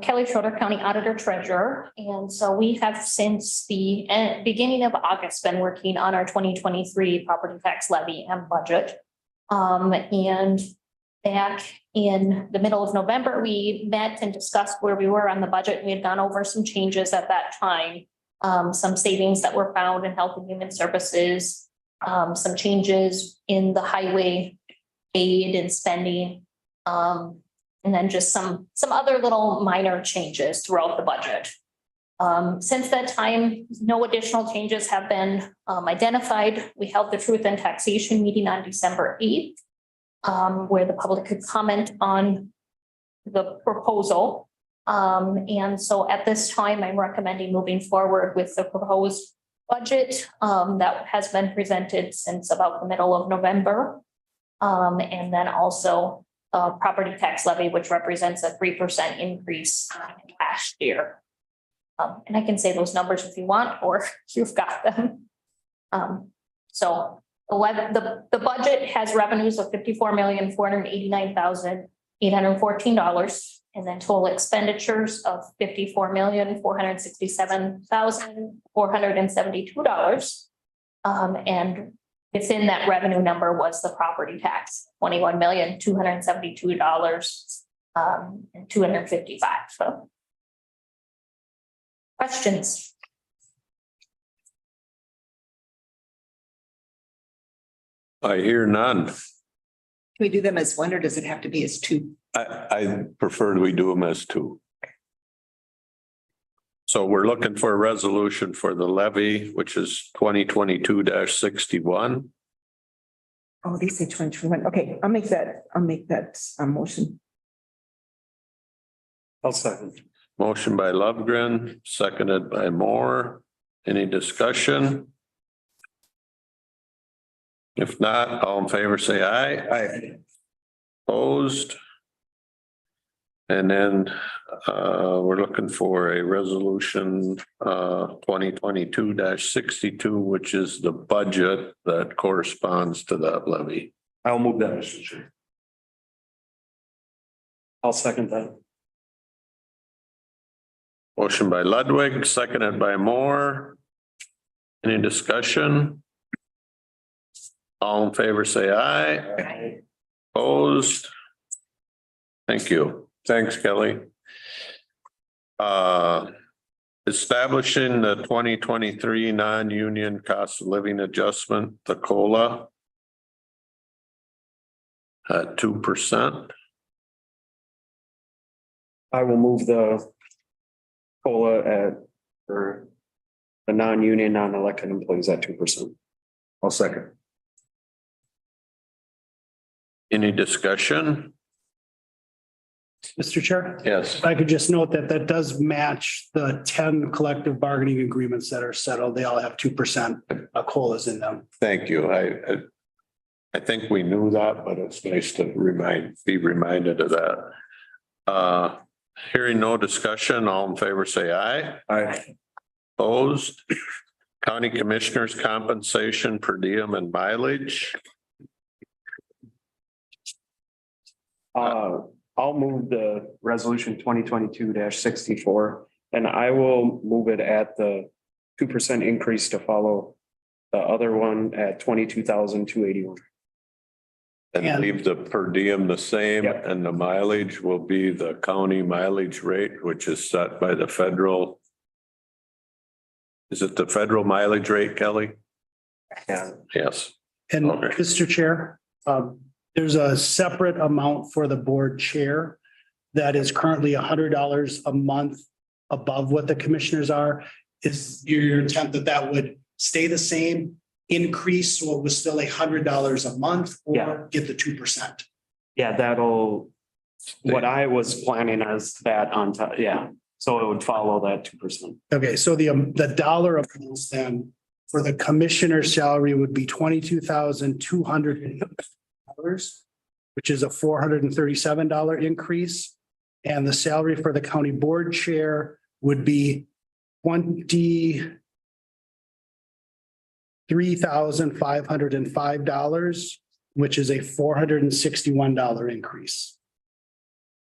Kelly Schroeder, County Auditor Treasurer. And so we have since the beginning of August been working on our 2023 property tax levy and budget. And back in the middle of November, we met and discussed where we were on the budget. We had gone over some changes at that time. Some savings that were found in Health and Human Services, some changes in the highway aid and spending. And then just some other little minor changes throughout the budget. Since that time, no additional changes have been identified. We held the Truth and Taxation meeting on December 8th, where the public could comment on the proposal. And so at this time, I'm recommending moving forward with the proposed budget that has been presented since about the middle of November. And then also property tax levy, which represents a 3% increase last year. And I can say those numbers if you want, or you've got them. So the budget has revenues of $54,489,814, and then total expenditures of $54,467,472. And within that revenue number was the property tax, $21,272 and $255. So questions? I hear none. Can we do them as one or does it have to be as two? I prefer we do them as two. So we're looking for a resolution for the levy, which is 2022-61. Oh, these say 2021. Okay, I'll make that motion. I'll second. Motion by Lovegren, seconded by Moore. Any discussion? If not, all in favor, say aye. Aye. Opposed? And then we're looking for a resolution 2022-62, which is the budget that corresponds to that levy. I'll move that, Mr. Chair. I'll second that. Motion by Ludwig, seconded by Moore. Any discussion? All in favor, say aye. Opposed? Thank you. Thanks, Kelly. Establishing the 2023 non-union cost of living adjustment, the COLA at 2%. I will move the COLA for the non-union, non-elected employees at 2%. I'll second. Any discussion? Mr. Chair, Yes. if I could just note that that does match the 10 collective bargaining agreements that are settled. They all have 2% COLAs in them. Thank you. I think we knew that, but it's nice to be reminded of that. Hearing no discussion, all in favor, say aye. Aye. Opposed? County Commissioners compensation per diem and mileage. I'll move the resolution 2022-64, and I will move it at the 2% increase to follow the other one at 22,281. And leave the per diem the same, Yep. and the mileage will be the county mileage rate, which is set by the federal. Is it the federal mileage rate, Kelly? Yeah. Yes. And Okay. Mr. Chair, there's a separate amount for the board chair that is currently $100 a month above what the commissioners are. Is your intent that that would stay the same, increase, so it was still $100 a month, Yeah. or get the 2%? Yeah, that'll, what I was planning is that on top, yeah. So it would follow that 2%. Okay, so the dollar amounts then for the commissioner's salary would be $22,200, which is a $437 increase. And the salary for the county board chair would be $23,505, which is a $461 increase.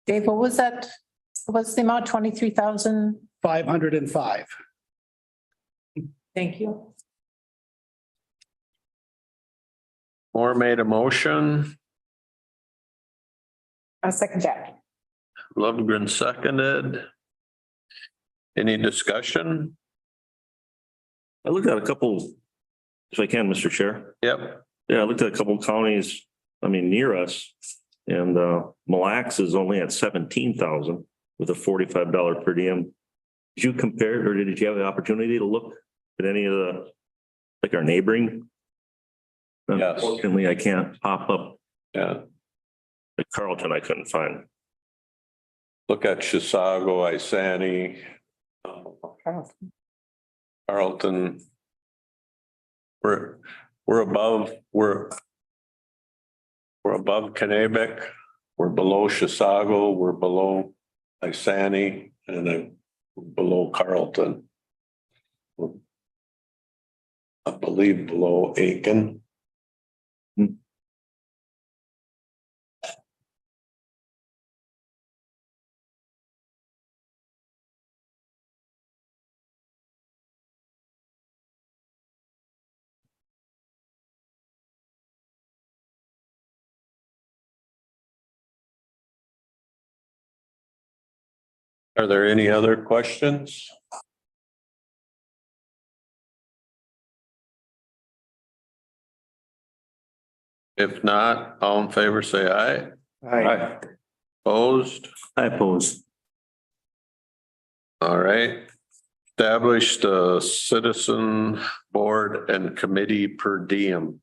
Dave, what was that? What's the amount? 23,000? 505. Thank you. Moore made a motion, I'll second that. Lundgren seconded. Any discussion? I looked at a couple, if I can, Mr. Chair. Yep, Yeah, I looked at a couple counties, I mean, near us. And Mille Lacs is only at 17,000 with a $45 per diem. Did you compare, or did you have the opportunity to look at any of the, like our neighboring? Yes. Unfortunately, I can't pop up. yeah. Like Carlton, I couldn't find. Look at Chisago, Isani, Carlton. We're above, we're above Kennebec, we're below Chisago, we're below Isani, and then below Carlton. I believe below Aiken. Are there any other questions? If not, all in favor, say aye. Aye. Opposed? I oppose. All right. Established a citizen board and committee per diem.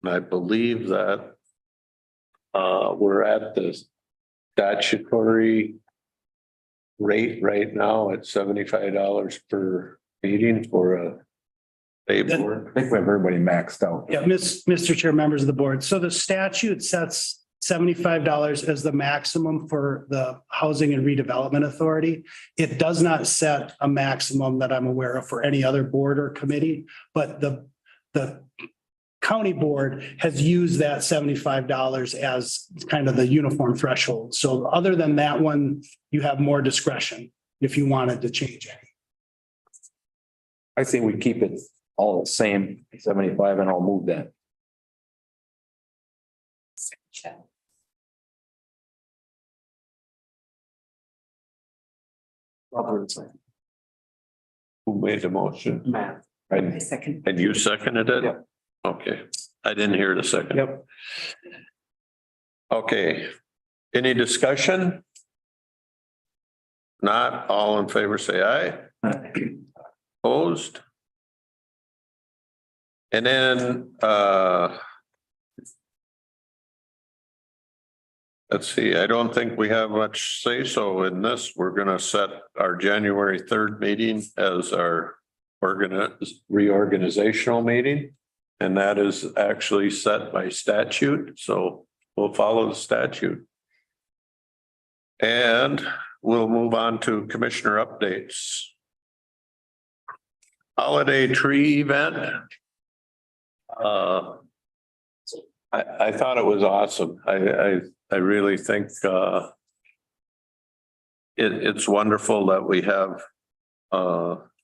And I believe that we're at the statutory rate right now at $75 per meeting for a pay board. I think we have everybody maxed out. Yeah, Mr. Chair, members of the board. So the statute sets $75 as the maximum for the Housing and Redevelopment Authority. It does not set a maximum that I'm aware of for any other board or committee, but the county board has used that $75 as kind of the uniform threshold. So other than that one, you have more discretion if you wanted to change it. I think we keep it all the same, 75, and I'll move that. Who made the motion? Matt. I second. And you seconded it? Yep. Okay, I didn't hear the second. Yep. Okay, any discussion? Not all in favor, say aye. Opposed? And then, let's see, I don't think we have much say so in this. We're gonna set our January 3rd meeting as our reorganizational meeting. And that is actually set by statute, so we'll follow the statute. And we'll move on to commissioner updates. Holiday tree event. I thought it was awesome. I really think it's wonderful that we have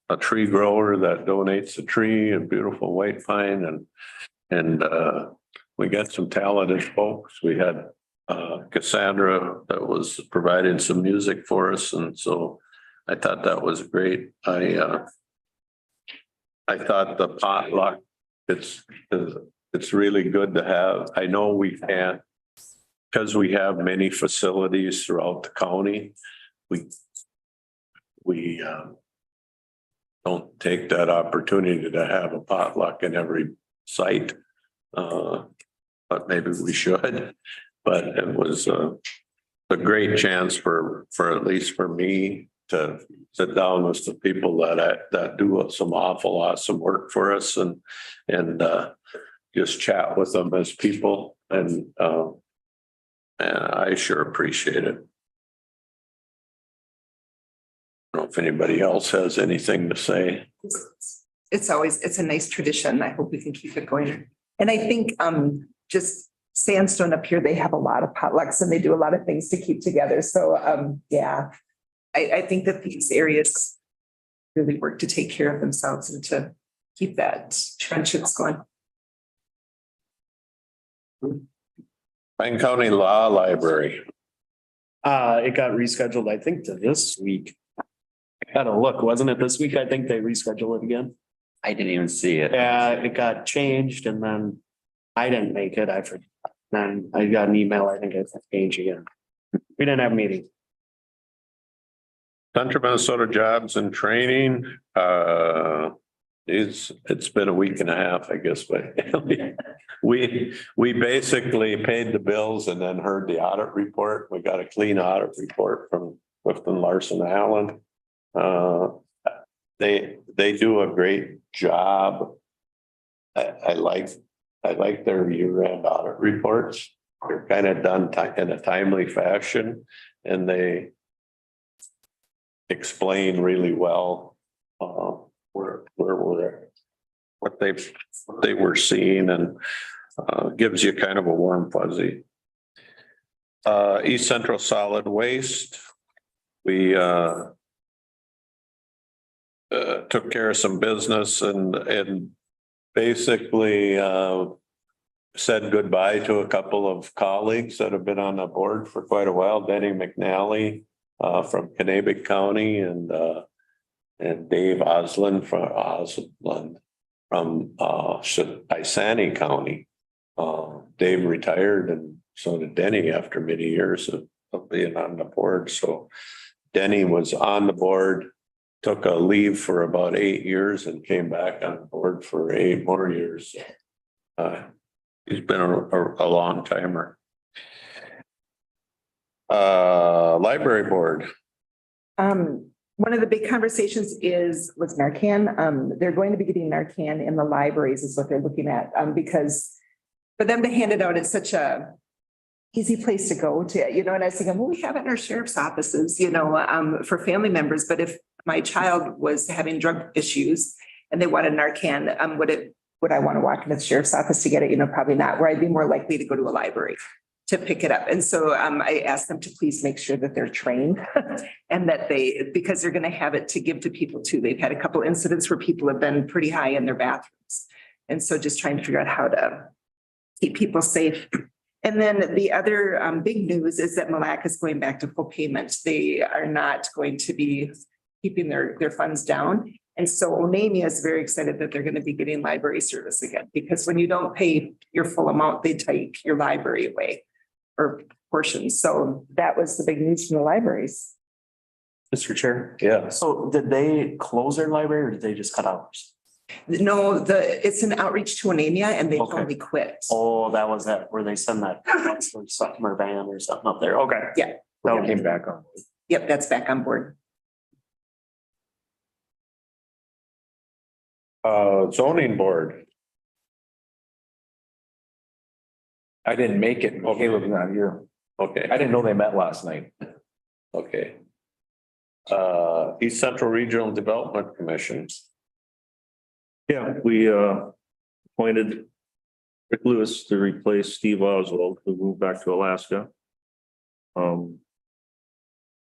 a tree grower that donates a tree, a beautiful white pine, and we got some talented folks. We had Cassandra that was providing some music for us, and so I thought that was great. I thought the potluck, it's really good to have. I know we can't, because we have many facilities throughout the county, we don't take that opportunity to have a potluck in every site. But maybe we should, but it was a great chance for at least for me to sit down with the people that do some awesome work for us and just chat with them as people and I sure appreciate it. I don't know if anybody else has anything to say. It's a nice tradition. I hope we can keep it going. And I think just Sandstone up here, they have a lot of potlucks and they do a lot of things to keep together. So yeah, I think that these areas really work to take care of themselves and to keep that friendships going. Pine County Law Library. It got rescheduled, I think, to this week. I gotta look, wasn't it this week? I think they rescheduled it again. I didn't even see it. Yeah, it got changed and then I didn't make it. I forgot. Then I got an email, I think it's changed again. We didn't have a meeting. Central Minnesota Jobs and Training, it's been a week and a half, I guess, but we basically paid the bills and then heard the audit report. We got a clean audit report from Clifton Larson Allen. They do a great job. I like their year-end audit reports. They're kind of done in a timely fashion and they explain really well where we're at, what they were seeing and gives you kind of a warm fuzzy. East Central Solid Waste. We took care of some business and basically said goodbye to a couple of colleagues that have been on the board for quite a while. Denny McNally from Kanabec County and Dave Osland from Isani County. Dave retired and so did Denny after many years of being on the board. So Denny was on the board, took a leave for about 8 years and came back on board for 8 more years. He's been a long timer. Library board. One of the big conversations was Narcan. They're going to be getting Narcan in the libraries is what they're looking at, because for them to hand it out, it's such a easy place to go to, and I was thinking, well, we have it in our sheriff's offices, for family members. But if my child was having drug issues and they wanted Narcan, would I want to walk into the sheriff's office to get it? Probably not. Where I'd be more likely to go to a library to pick it up. And so I asked them to please make sure that they're trained and that because they're going to have it to give to people too. They've had a couple incidents where people have been pretty high in their bathrooms. And so just trying to figure out how to keep people safe. And then the other big news is that Mille Lacs is going back to full payment. They are not going to be keeping their funds down. And so Onamia is very excited that they're going to be getting library service again, because when you don't pay your full amount, they take your library away or portions. So that was the big news from the libraries. Mr. Chair. Yeah. So did they close their library or did they just cut hours? No, it's an outreach to Onamia and they Okay. totally quit. Oh, that was that, where they send that or something or van or something up there. Okay. Yeah. That came back on. Yep, that's back on board. Zoning board. I didn't make it. Caleb's not here. Okay. I didn't know they met last night. Okay. East Central Regional Development Commission. Yeah, we appointed Rick Lewis to replace Steve Oswald, who moved back to Alaska. And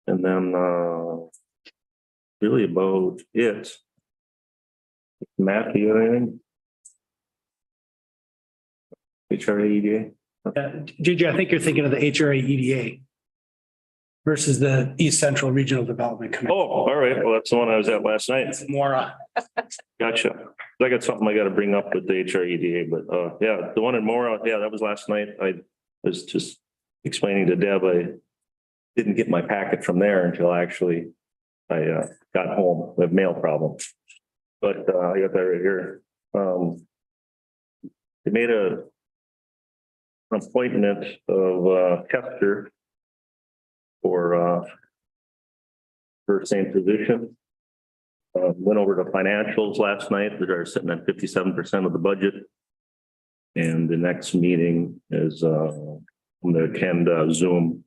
then really about it. Matt, do you have anything? HREDA? JJ, I think you're thinking of the HRA EDA versus the East Central Regional Development Commission. Oh, all right. Well, that's the one I was at last night. It's more, Gotcha. I got something I got to bring up with the HREDA, but yeah, the one in Mora, yeah, that was last night. I was just explaining to Deb, I didn't get my packet from there until I actually I got home with mail problem. But I got that right here. They made an appointment of Kester for her same position. Went over the financials last night. They're sitting at 57% of the budget. And the next meeting is I'm gonna attend Zoom.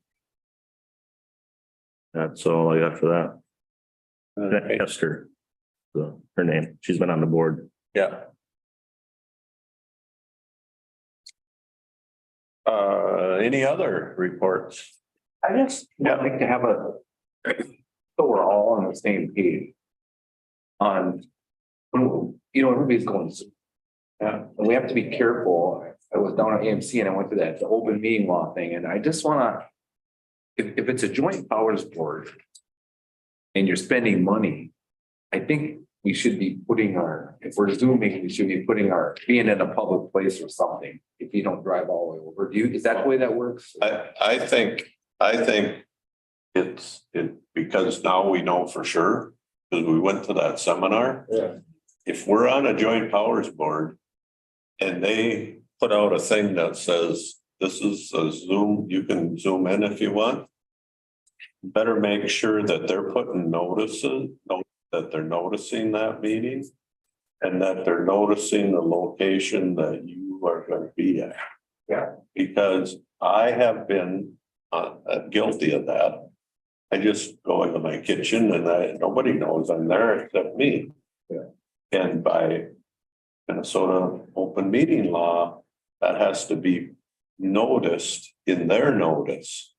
That's all I got for that. Kester, her name. She's been on the board. Yeah. Any other reports? I just would like to have so we're all on the same page. On, everybody's going. Yeah, and we have to be careful. I was down at AMC and I went to the open meeting law thing, and I just wanna. If it's a joint powers board. And you're spending money, I think we should be putting if we're zooming, we should be being in a public place or something. If you don't drive all the way over, is that the way that works? I think it's because now we know for sure, because we went to that seminar. Yeah. If we're on a joint powers board and they put out a thing that says, this is a Zoom, you can zoom in if you want. Better make sure that they're putting notices, that they're noticing that meeting. And that they're noticing the location that you are going to be at. Yeah. Because I have been guilty of that. I just go into my kitchen and nobody knows I'm there except me. Yeah. And by Minnesota open meeting law, that has to be noticed in their notice.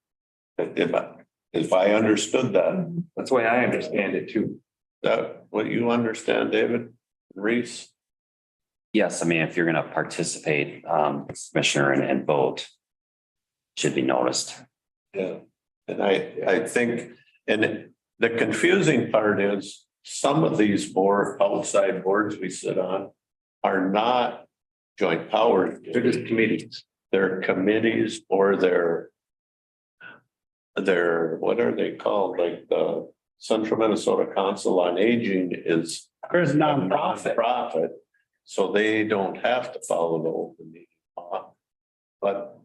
If I understood that. That's the way I understand it too. That what you understand, David Reese? Yes, I mean, if you're gonna participate, commissioner and vote, should be noticed. Yeah, and I think, and the confusing part is some of these outside boards we sit on are not joint powers. They're just committees. They're committees or they're what are they called? Like the Central Minnesota Council on Aging is There's a nonprofit. nonprofit, so they don't have to follow the open meeting law. But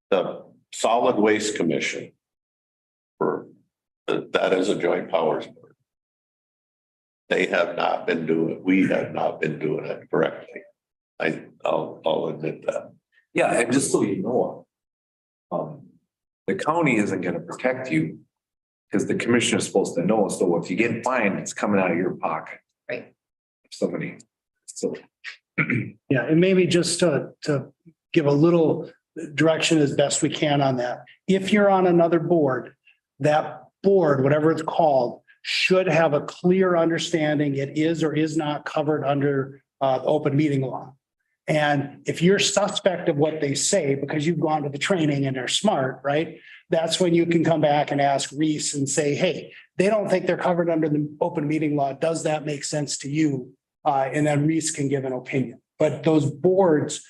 the Solid Waste Commission that is a joint powers board. They have not been we have not been doing it correctly. I'll admit that. Yeah, and just so you know. The county isn't gonna protect you. Because the commissioner is supposed to know, so if you get fined, it's coming out of your pocket. Right. Somebody, so. Yeah, and maybe just to give a little direction as best we can on that. If you're on another board, that board, whatever it's called, should have a clear understanding it is or is not covered under the open meeting law. And if you're suspect of what they say, because you've gone to the training and they're smart, right? That's when you can come back and ask Reese and say, hey, they don't think they're covered under the open meeting law. Does that make sense to you? And then Reese can give an opinion. But those boards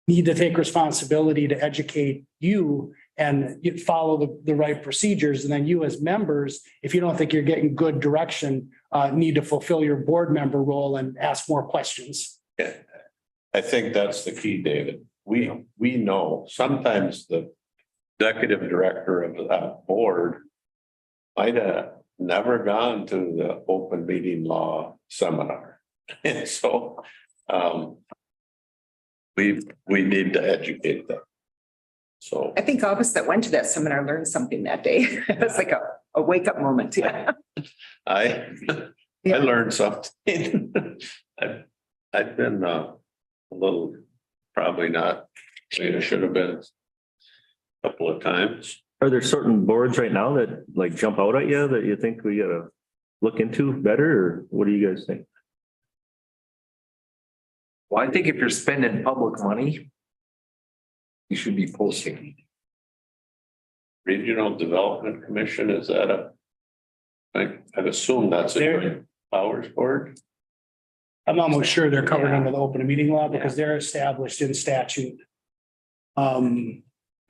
need to take responsibility to educate you and you follow the right procedures. And then you as members, if you don't think you're getting good direction, need to fulfill your board member role and ask more questions. Yeah. I think that's the key, David. We know sometimes the executive director of that board might have never gone to the open meeting law seminar. And so we need to educate them. So I think all of us that went to that seminar learned something that day. It was like a wake up moment. Yeah. I learned something. I've been a little, probably not, maybe should have been a couple of times. Are there certain boards right now that like jump out at you that you think we gotta look into better, or what do you guys think? Well, I think if you're spending public money, you should be posting. Regional Development Commission, is that I'd assume that's a powers board? I'm almost sure they're covered under the open meeting law because they're established in statute. The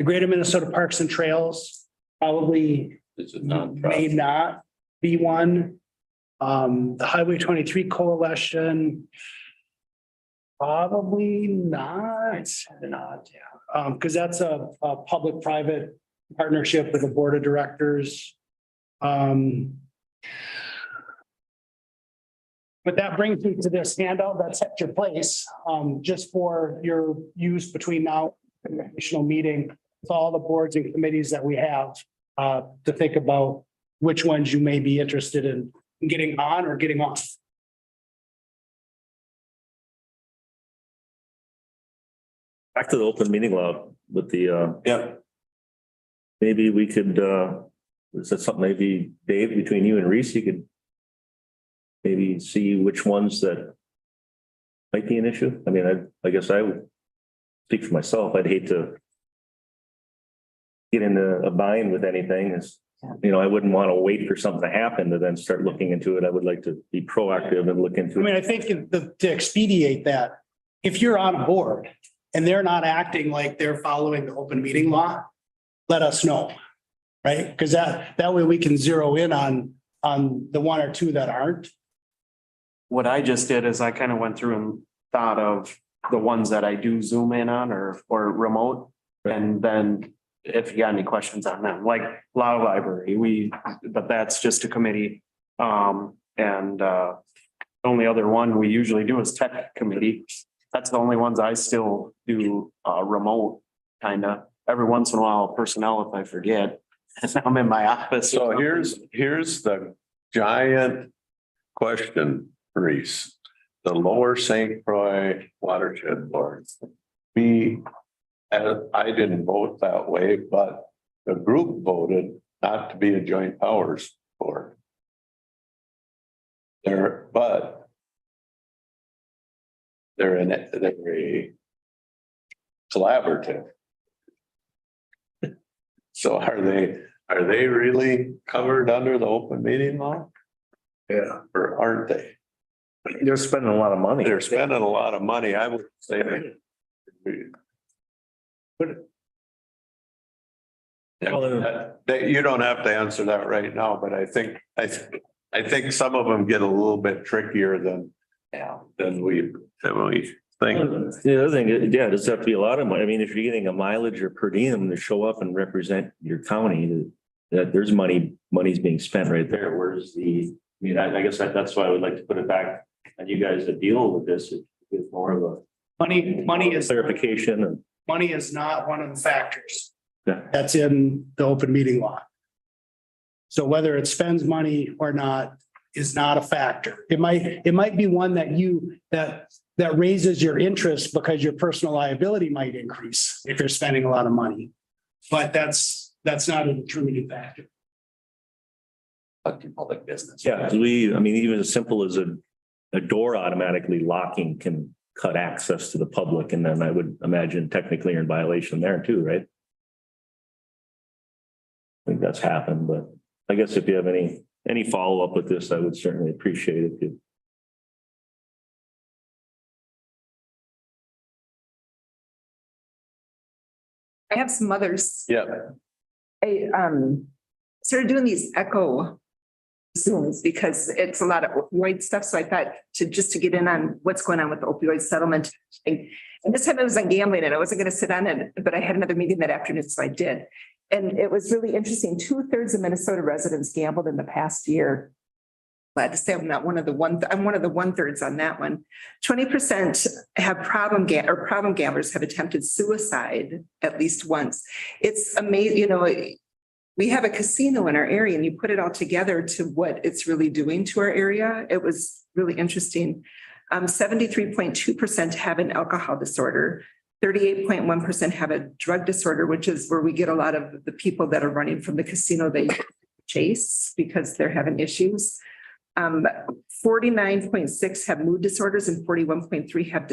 Greater Minnesota Parks and Trails probably Is it may nonprofit? not. B1. The Highway 23 Coalition. Probably not. Not, yeah. Because that's a public-private partnership with the board of directors. But that brings me to this handout that's at your place, just for your use between now and the additional meeting. It's all the boards and committees that we have, to think about which ones you may be interested in getting on or getting off. Back to the open meeting law with the, Yeah. maybe we could, is that something maybe Dave, between you and Reese, you could maybe see which ones that might be an issue? I mean, I guess I would speak for myself. I'd hate to get into a bind with anything. Is, you know, I wouldn't want to wait for something to happen to then start looking into it. I would like to be proactive and look I into mean, it. I think to expedite that, if you're on board and they're not acting like they're following the open meeting law, let us know. Right? Because that way we can zero in on the one or two that aren't. What I just did is I kind of went through and thought of the ones that I do zoom in on or remote. And then if you got any questions on them, like law library, but that's just a committee. The only other one we usually do is tech committee. That's the only ones I still do remote, kind of. Every once in a while, personnel if I forget. I'm in my office. So here's the giant question, Reese. The Lower St. Croix Watershed Board. I didn't vote that way, but the group voted not to be a joint powers board. They're a collaborative. So are they really covered under the open meeting law? Yeah, or aren't they? They're spending a lot of money. They're spending a lot of money, I would say. You don't have to answer that right now, but I think some of them get a little bit trickier than we think. The other thing, yeah, does have to be a lot of money. I mean, if you're getting a mileage or per diem to show up and represent your county, that there's money's being spent right there. Where's I guess that's why I would like to put it back on you guys to deal with this. It's more of a Money is clarification and. money is not one of the factors. Yeah. That's in the open meeting law. So whether it spends money or not is not a factor. It might be one that raises your interest because your personal liability might increase if you're spending a lot of money. But that's not a determining factor. Public business. Yeah, even as simple as a door automatically locking can cut access to the public, and then I would imagine technically you're in violation there too, right? I think that's happened, but I guess if you have any follow-up with this, I would certainly appreciate it. I have some others. Yeah. I started doing these echo Zooms because it's a lot of opioid stuff. So I thought to get in on what's going on with the opioid settlement thing. And this time it was on gambling and I wasn't going to sit on it, but I had another meeting that afternoon, so I did. And it was really interesting. 2/3 of Minnesota residents gambled in the past year. Glad to say I'm not one of the I'm one of the 1/3 on that one. 20% have problem gamblers have attempted suicide at least once. It's amazing, we have a casino in our area and you put it all together to what it's really doing to our area. It was really interesting. 73.2% have an alcohol disorder. 38.1% have a drug disorder, which is where we get a lot of the people that are running from the casino they chase because they're having issues. 49.6 have mood disorders and 41.3 have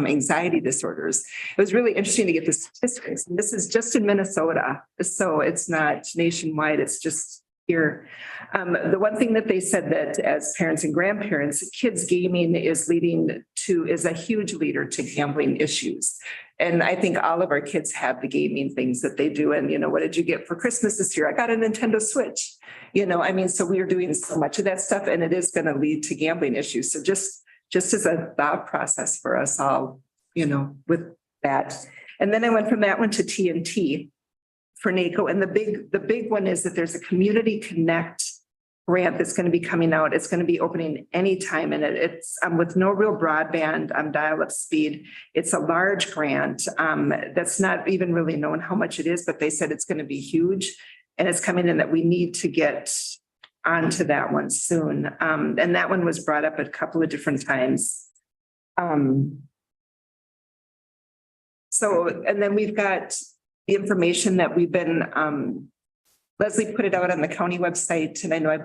anxiety disorders. It was really interesting to get the statistics. And this is just in Minnesota. So it's not nationwide. It's just here. The one thing that they said that as parents and grandparents, kids gaming is a huge leader to gambling issues. And I think all of our kids have the gaming things that they do. And, what did you get for Christmas this year? I got a Nintendo Switch. So we are doing so much of that stuff and it is going to lead to gambling issues. So just as a thought process for us all, with that. And then I went from that one to TNT for NACO. And the big one is that there's a Community Connect grant that's going to be coming out. It's going to be opening anytime. And it's with no real broadband dial-up speed. It's a large grant that's not even really known how much it is, but they said it's going to be huge. And it's coming in that we need to get onto that one soon. And that one was brought up a couple of different times. So, and then we've got the information that we've been, Leslie put it out on the county website, and I know I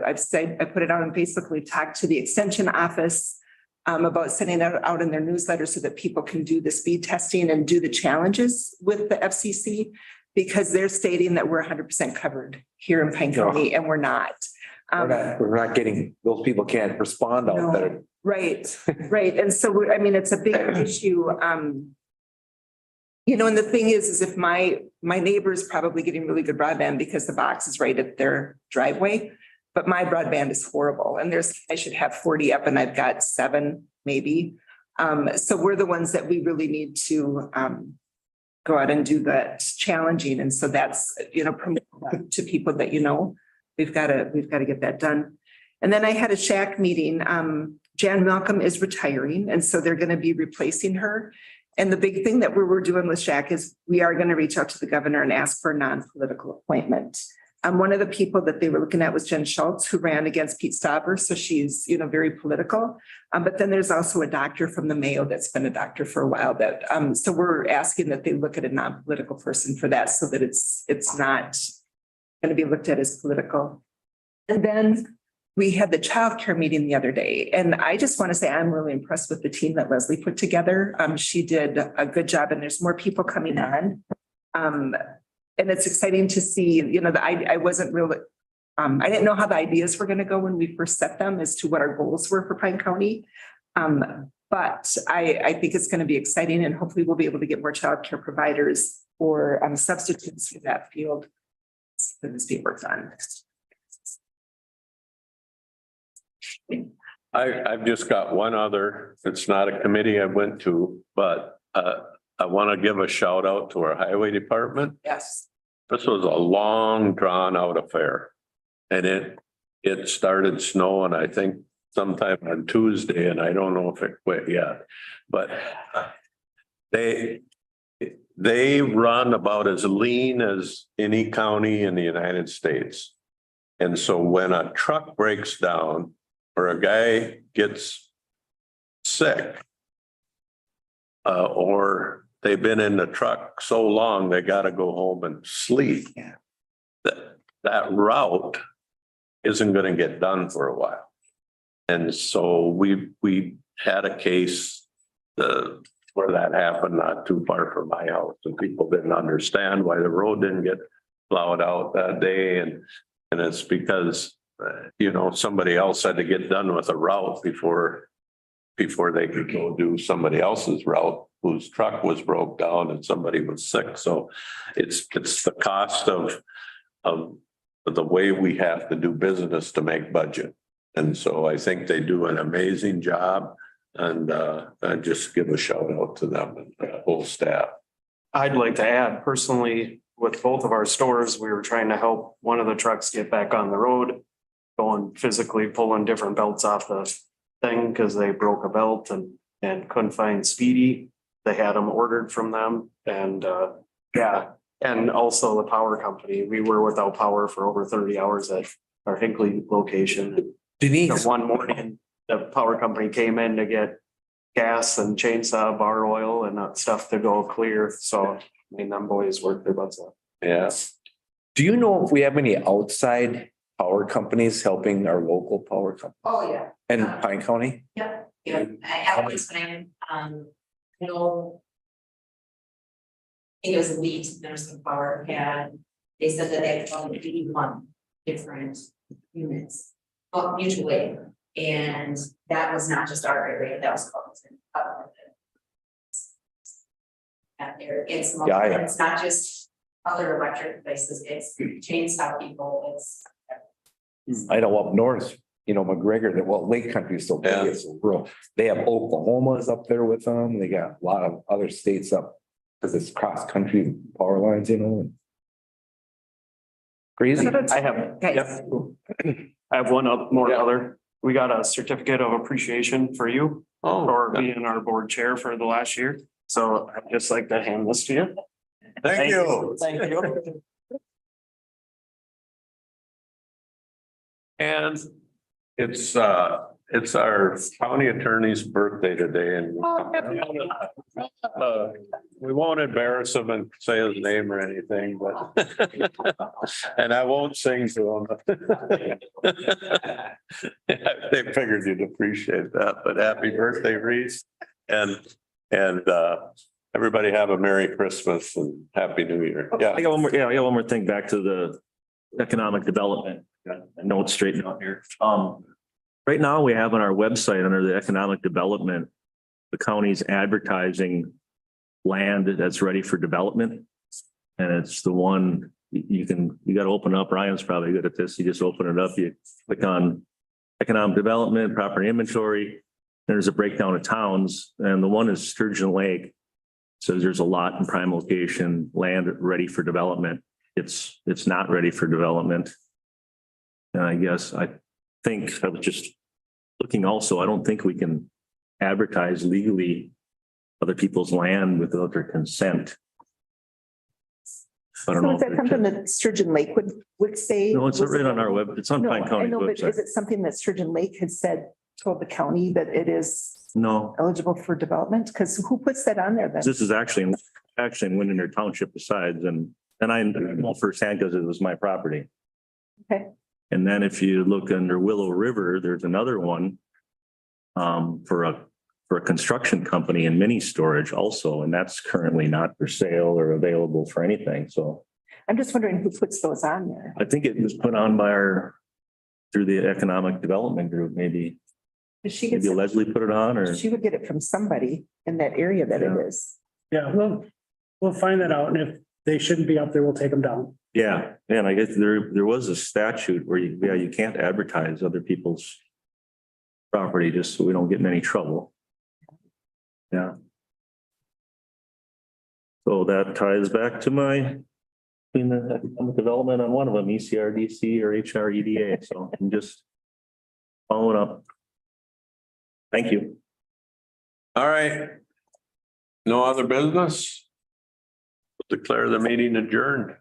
put it out on Facebook. We've talked to the extension office about sending it out in their newsletter so that people can do the speed testing and do the challenges with the FCC, because they're stating that we're 100% covered here in Pine County, and we're not. We're not getting, those people can't respond out there. Right. And so, it's a big issue. And the thing is if my neighbor's probably getting really good broadband because the box is right at their driveway, but my broadband is horrible. And I should have 40 up and I've got 7 maybe. So we're the ones that we really need to go out and do that challenging. And so that's, promote that to people that, we've got to get that done. And then I had a SHAC meeting. Jan Malcolm is retiring. And so they're going to be replacing her. And the big thing that we're doing with SHAC is we are going to reach out to the governor and ask for a non-political appointment. One of the people that they were looking at was Jen Schultz, who ran against Pete Stauber. So she's, very political. But then there's also a doctor from the Mayo that's been a doctor for a while so we're asking that they look at a non-political person for that so that it's not going to be looked at as political. And then we had the childcare meeting the other day, and I just want to say I'm really impressed with the team that Leslie put together. She did a good job, and there's more people coming on. And it's exciting to see, I wasn't really, I didn't know how the ideas were going to go when we first set them as to what our goals were for Pine County. But I think it's going to be exciting, and hopefully we'll be able to get more childcare providers or substitutes for that field that this being worked on. I've just got one other, it's not a committee I went to, but I want to give a shout out to our highway department. Yes. This was a long drawn out affair. And it started snowing, I think sometime on Tuesday, and I don't know if it quit yet. But they run about as lean as any county in the United States. And so when a truck breaks down, or a guy gets sick, or they've been in the truck so long, they got to go home and sleep. Yeah. That route isn't going to get done for a while. And so we had a case where that happened not too far from my house, and people didn't understand why the road didn't get plowed out that day. And it's because somebody else had to get done with a route before they could go do somebody else's route whose truck was broke down and somebody was sick. So it's the cost of the way we have to do business to make budget. And so I think they do an amazing job, and I just give a shout out to them and the whole staff. I'd like to add personally, with both of our stores, we were trying to help one of the trucks get back on the road, going physically pulling different belts off the thing because they broke a belt and couldn't find Speedy. They had them ordered from them, and and also the power company. We were without power for over 30 hours at our Hinckley location. Denise, One morning, the power company came in to get gas and chainsaw bar oil and stuff to go clear. So them boys worked their butts off. Yeah. do you know if we have any outside power companies helping our local power company Oh, yeah. in Pine County? Yep. Yeah. At one time, no. I think it was Elite, there's some power had, they said that they had found 81 different units, mutual aid. And that was not just our area, that was out there, it's, Yeah, I- it's not just other electric places, it's chainsaw people, it's. I know up north, you know, McGregor, that, well, Lake Country is so big, Yeah. it's so rural. They have Oklahoma's up there with them. They got a lot of other states up. Cause it's cross country power lines, you know. Crazy. I have, Guys. yep. I have one more other. We got a certificate of appreciation for you for being our board chair for the last year. So I'd just like to hand this to you. Thank you. Thank you. And it's our county attorney's birthday today and we won't embarrass him and say his name or anything, but and I won't sing to him. They figured you'd appreciate that, but happy birthday, Reese. And everybody have a Merry Christmas and Happy New Year. Yeah. I got one more, I got one more thing back to the economic development. Got a note straightened out here. Right now we have on our website under the economic development, the county's advertising land that's ready for development. And it's the one you got to open up. Ryan's probably good at this. You just open it up, you click on economic development, property inventory. There's a breakdown of towns and the one is Sturgeon Lake. Says there's a lot in prime location, land ready for development. It's not ready for development. And I guess I think I was just looking also, I don't think we can advertise legally other people's land without their consent. I don't So know. is that something that Sturgeon Lake would say? No, it's right on our web. It's on No, Pine I County know, but website. is it something that Sturgeon Lake had said, told the county that it is No, eligible for development? Because who puts that on there then? this is actually in Windermere Township besides, and I know firsthand because it was my property. Okay. And then if you look under Willow River, there's another one for a construction company and mini storage also, and that's currently not for sale or available for anything. So I'm just wondering who puts those on there. I think it was put on by through the economic development group, maybe. Does she get, Maybe Leslie put it on or. she would get it from somebody in that area that it is. Yeah, we'll find that out. And if they shouldn't be up there, we'll take them down. Yeah, and I guess there was a statute where you can't advertise other people's property just so we don't get in any trouble. Yeah. So that ties back to in the economic development on one of them, ECRDC or HREDA. So I'm just following up. Thank you. All right. No other business? Declare the meeting adjourned.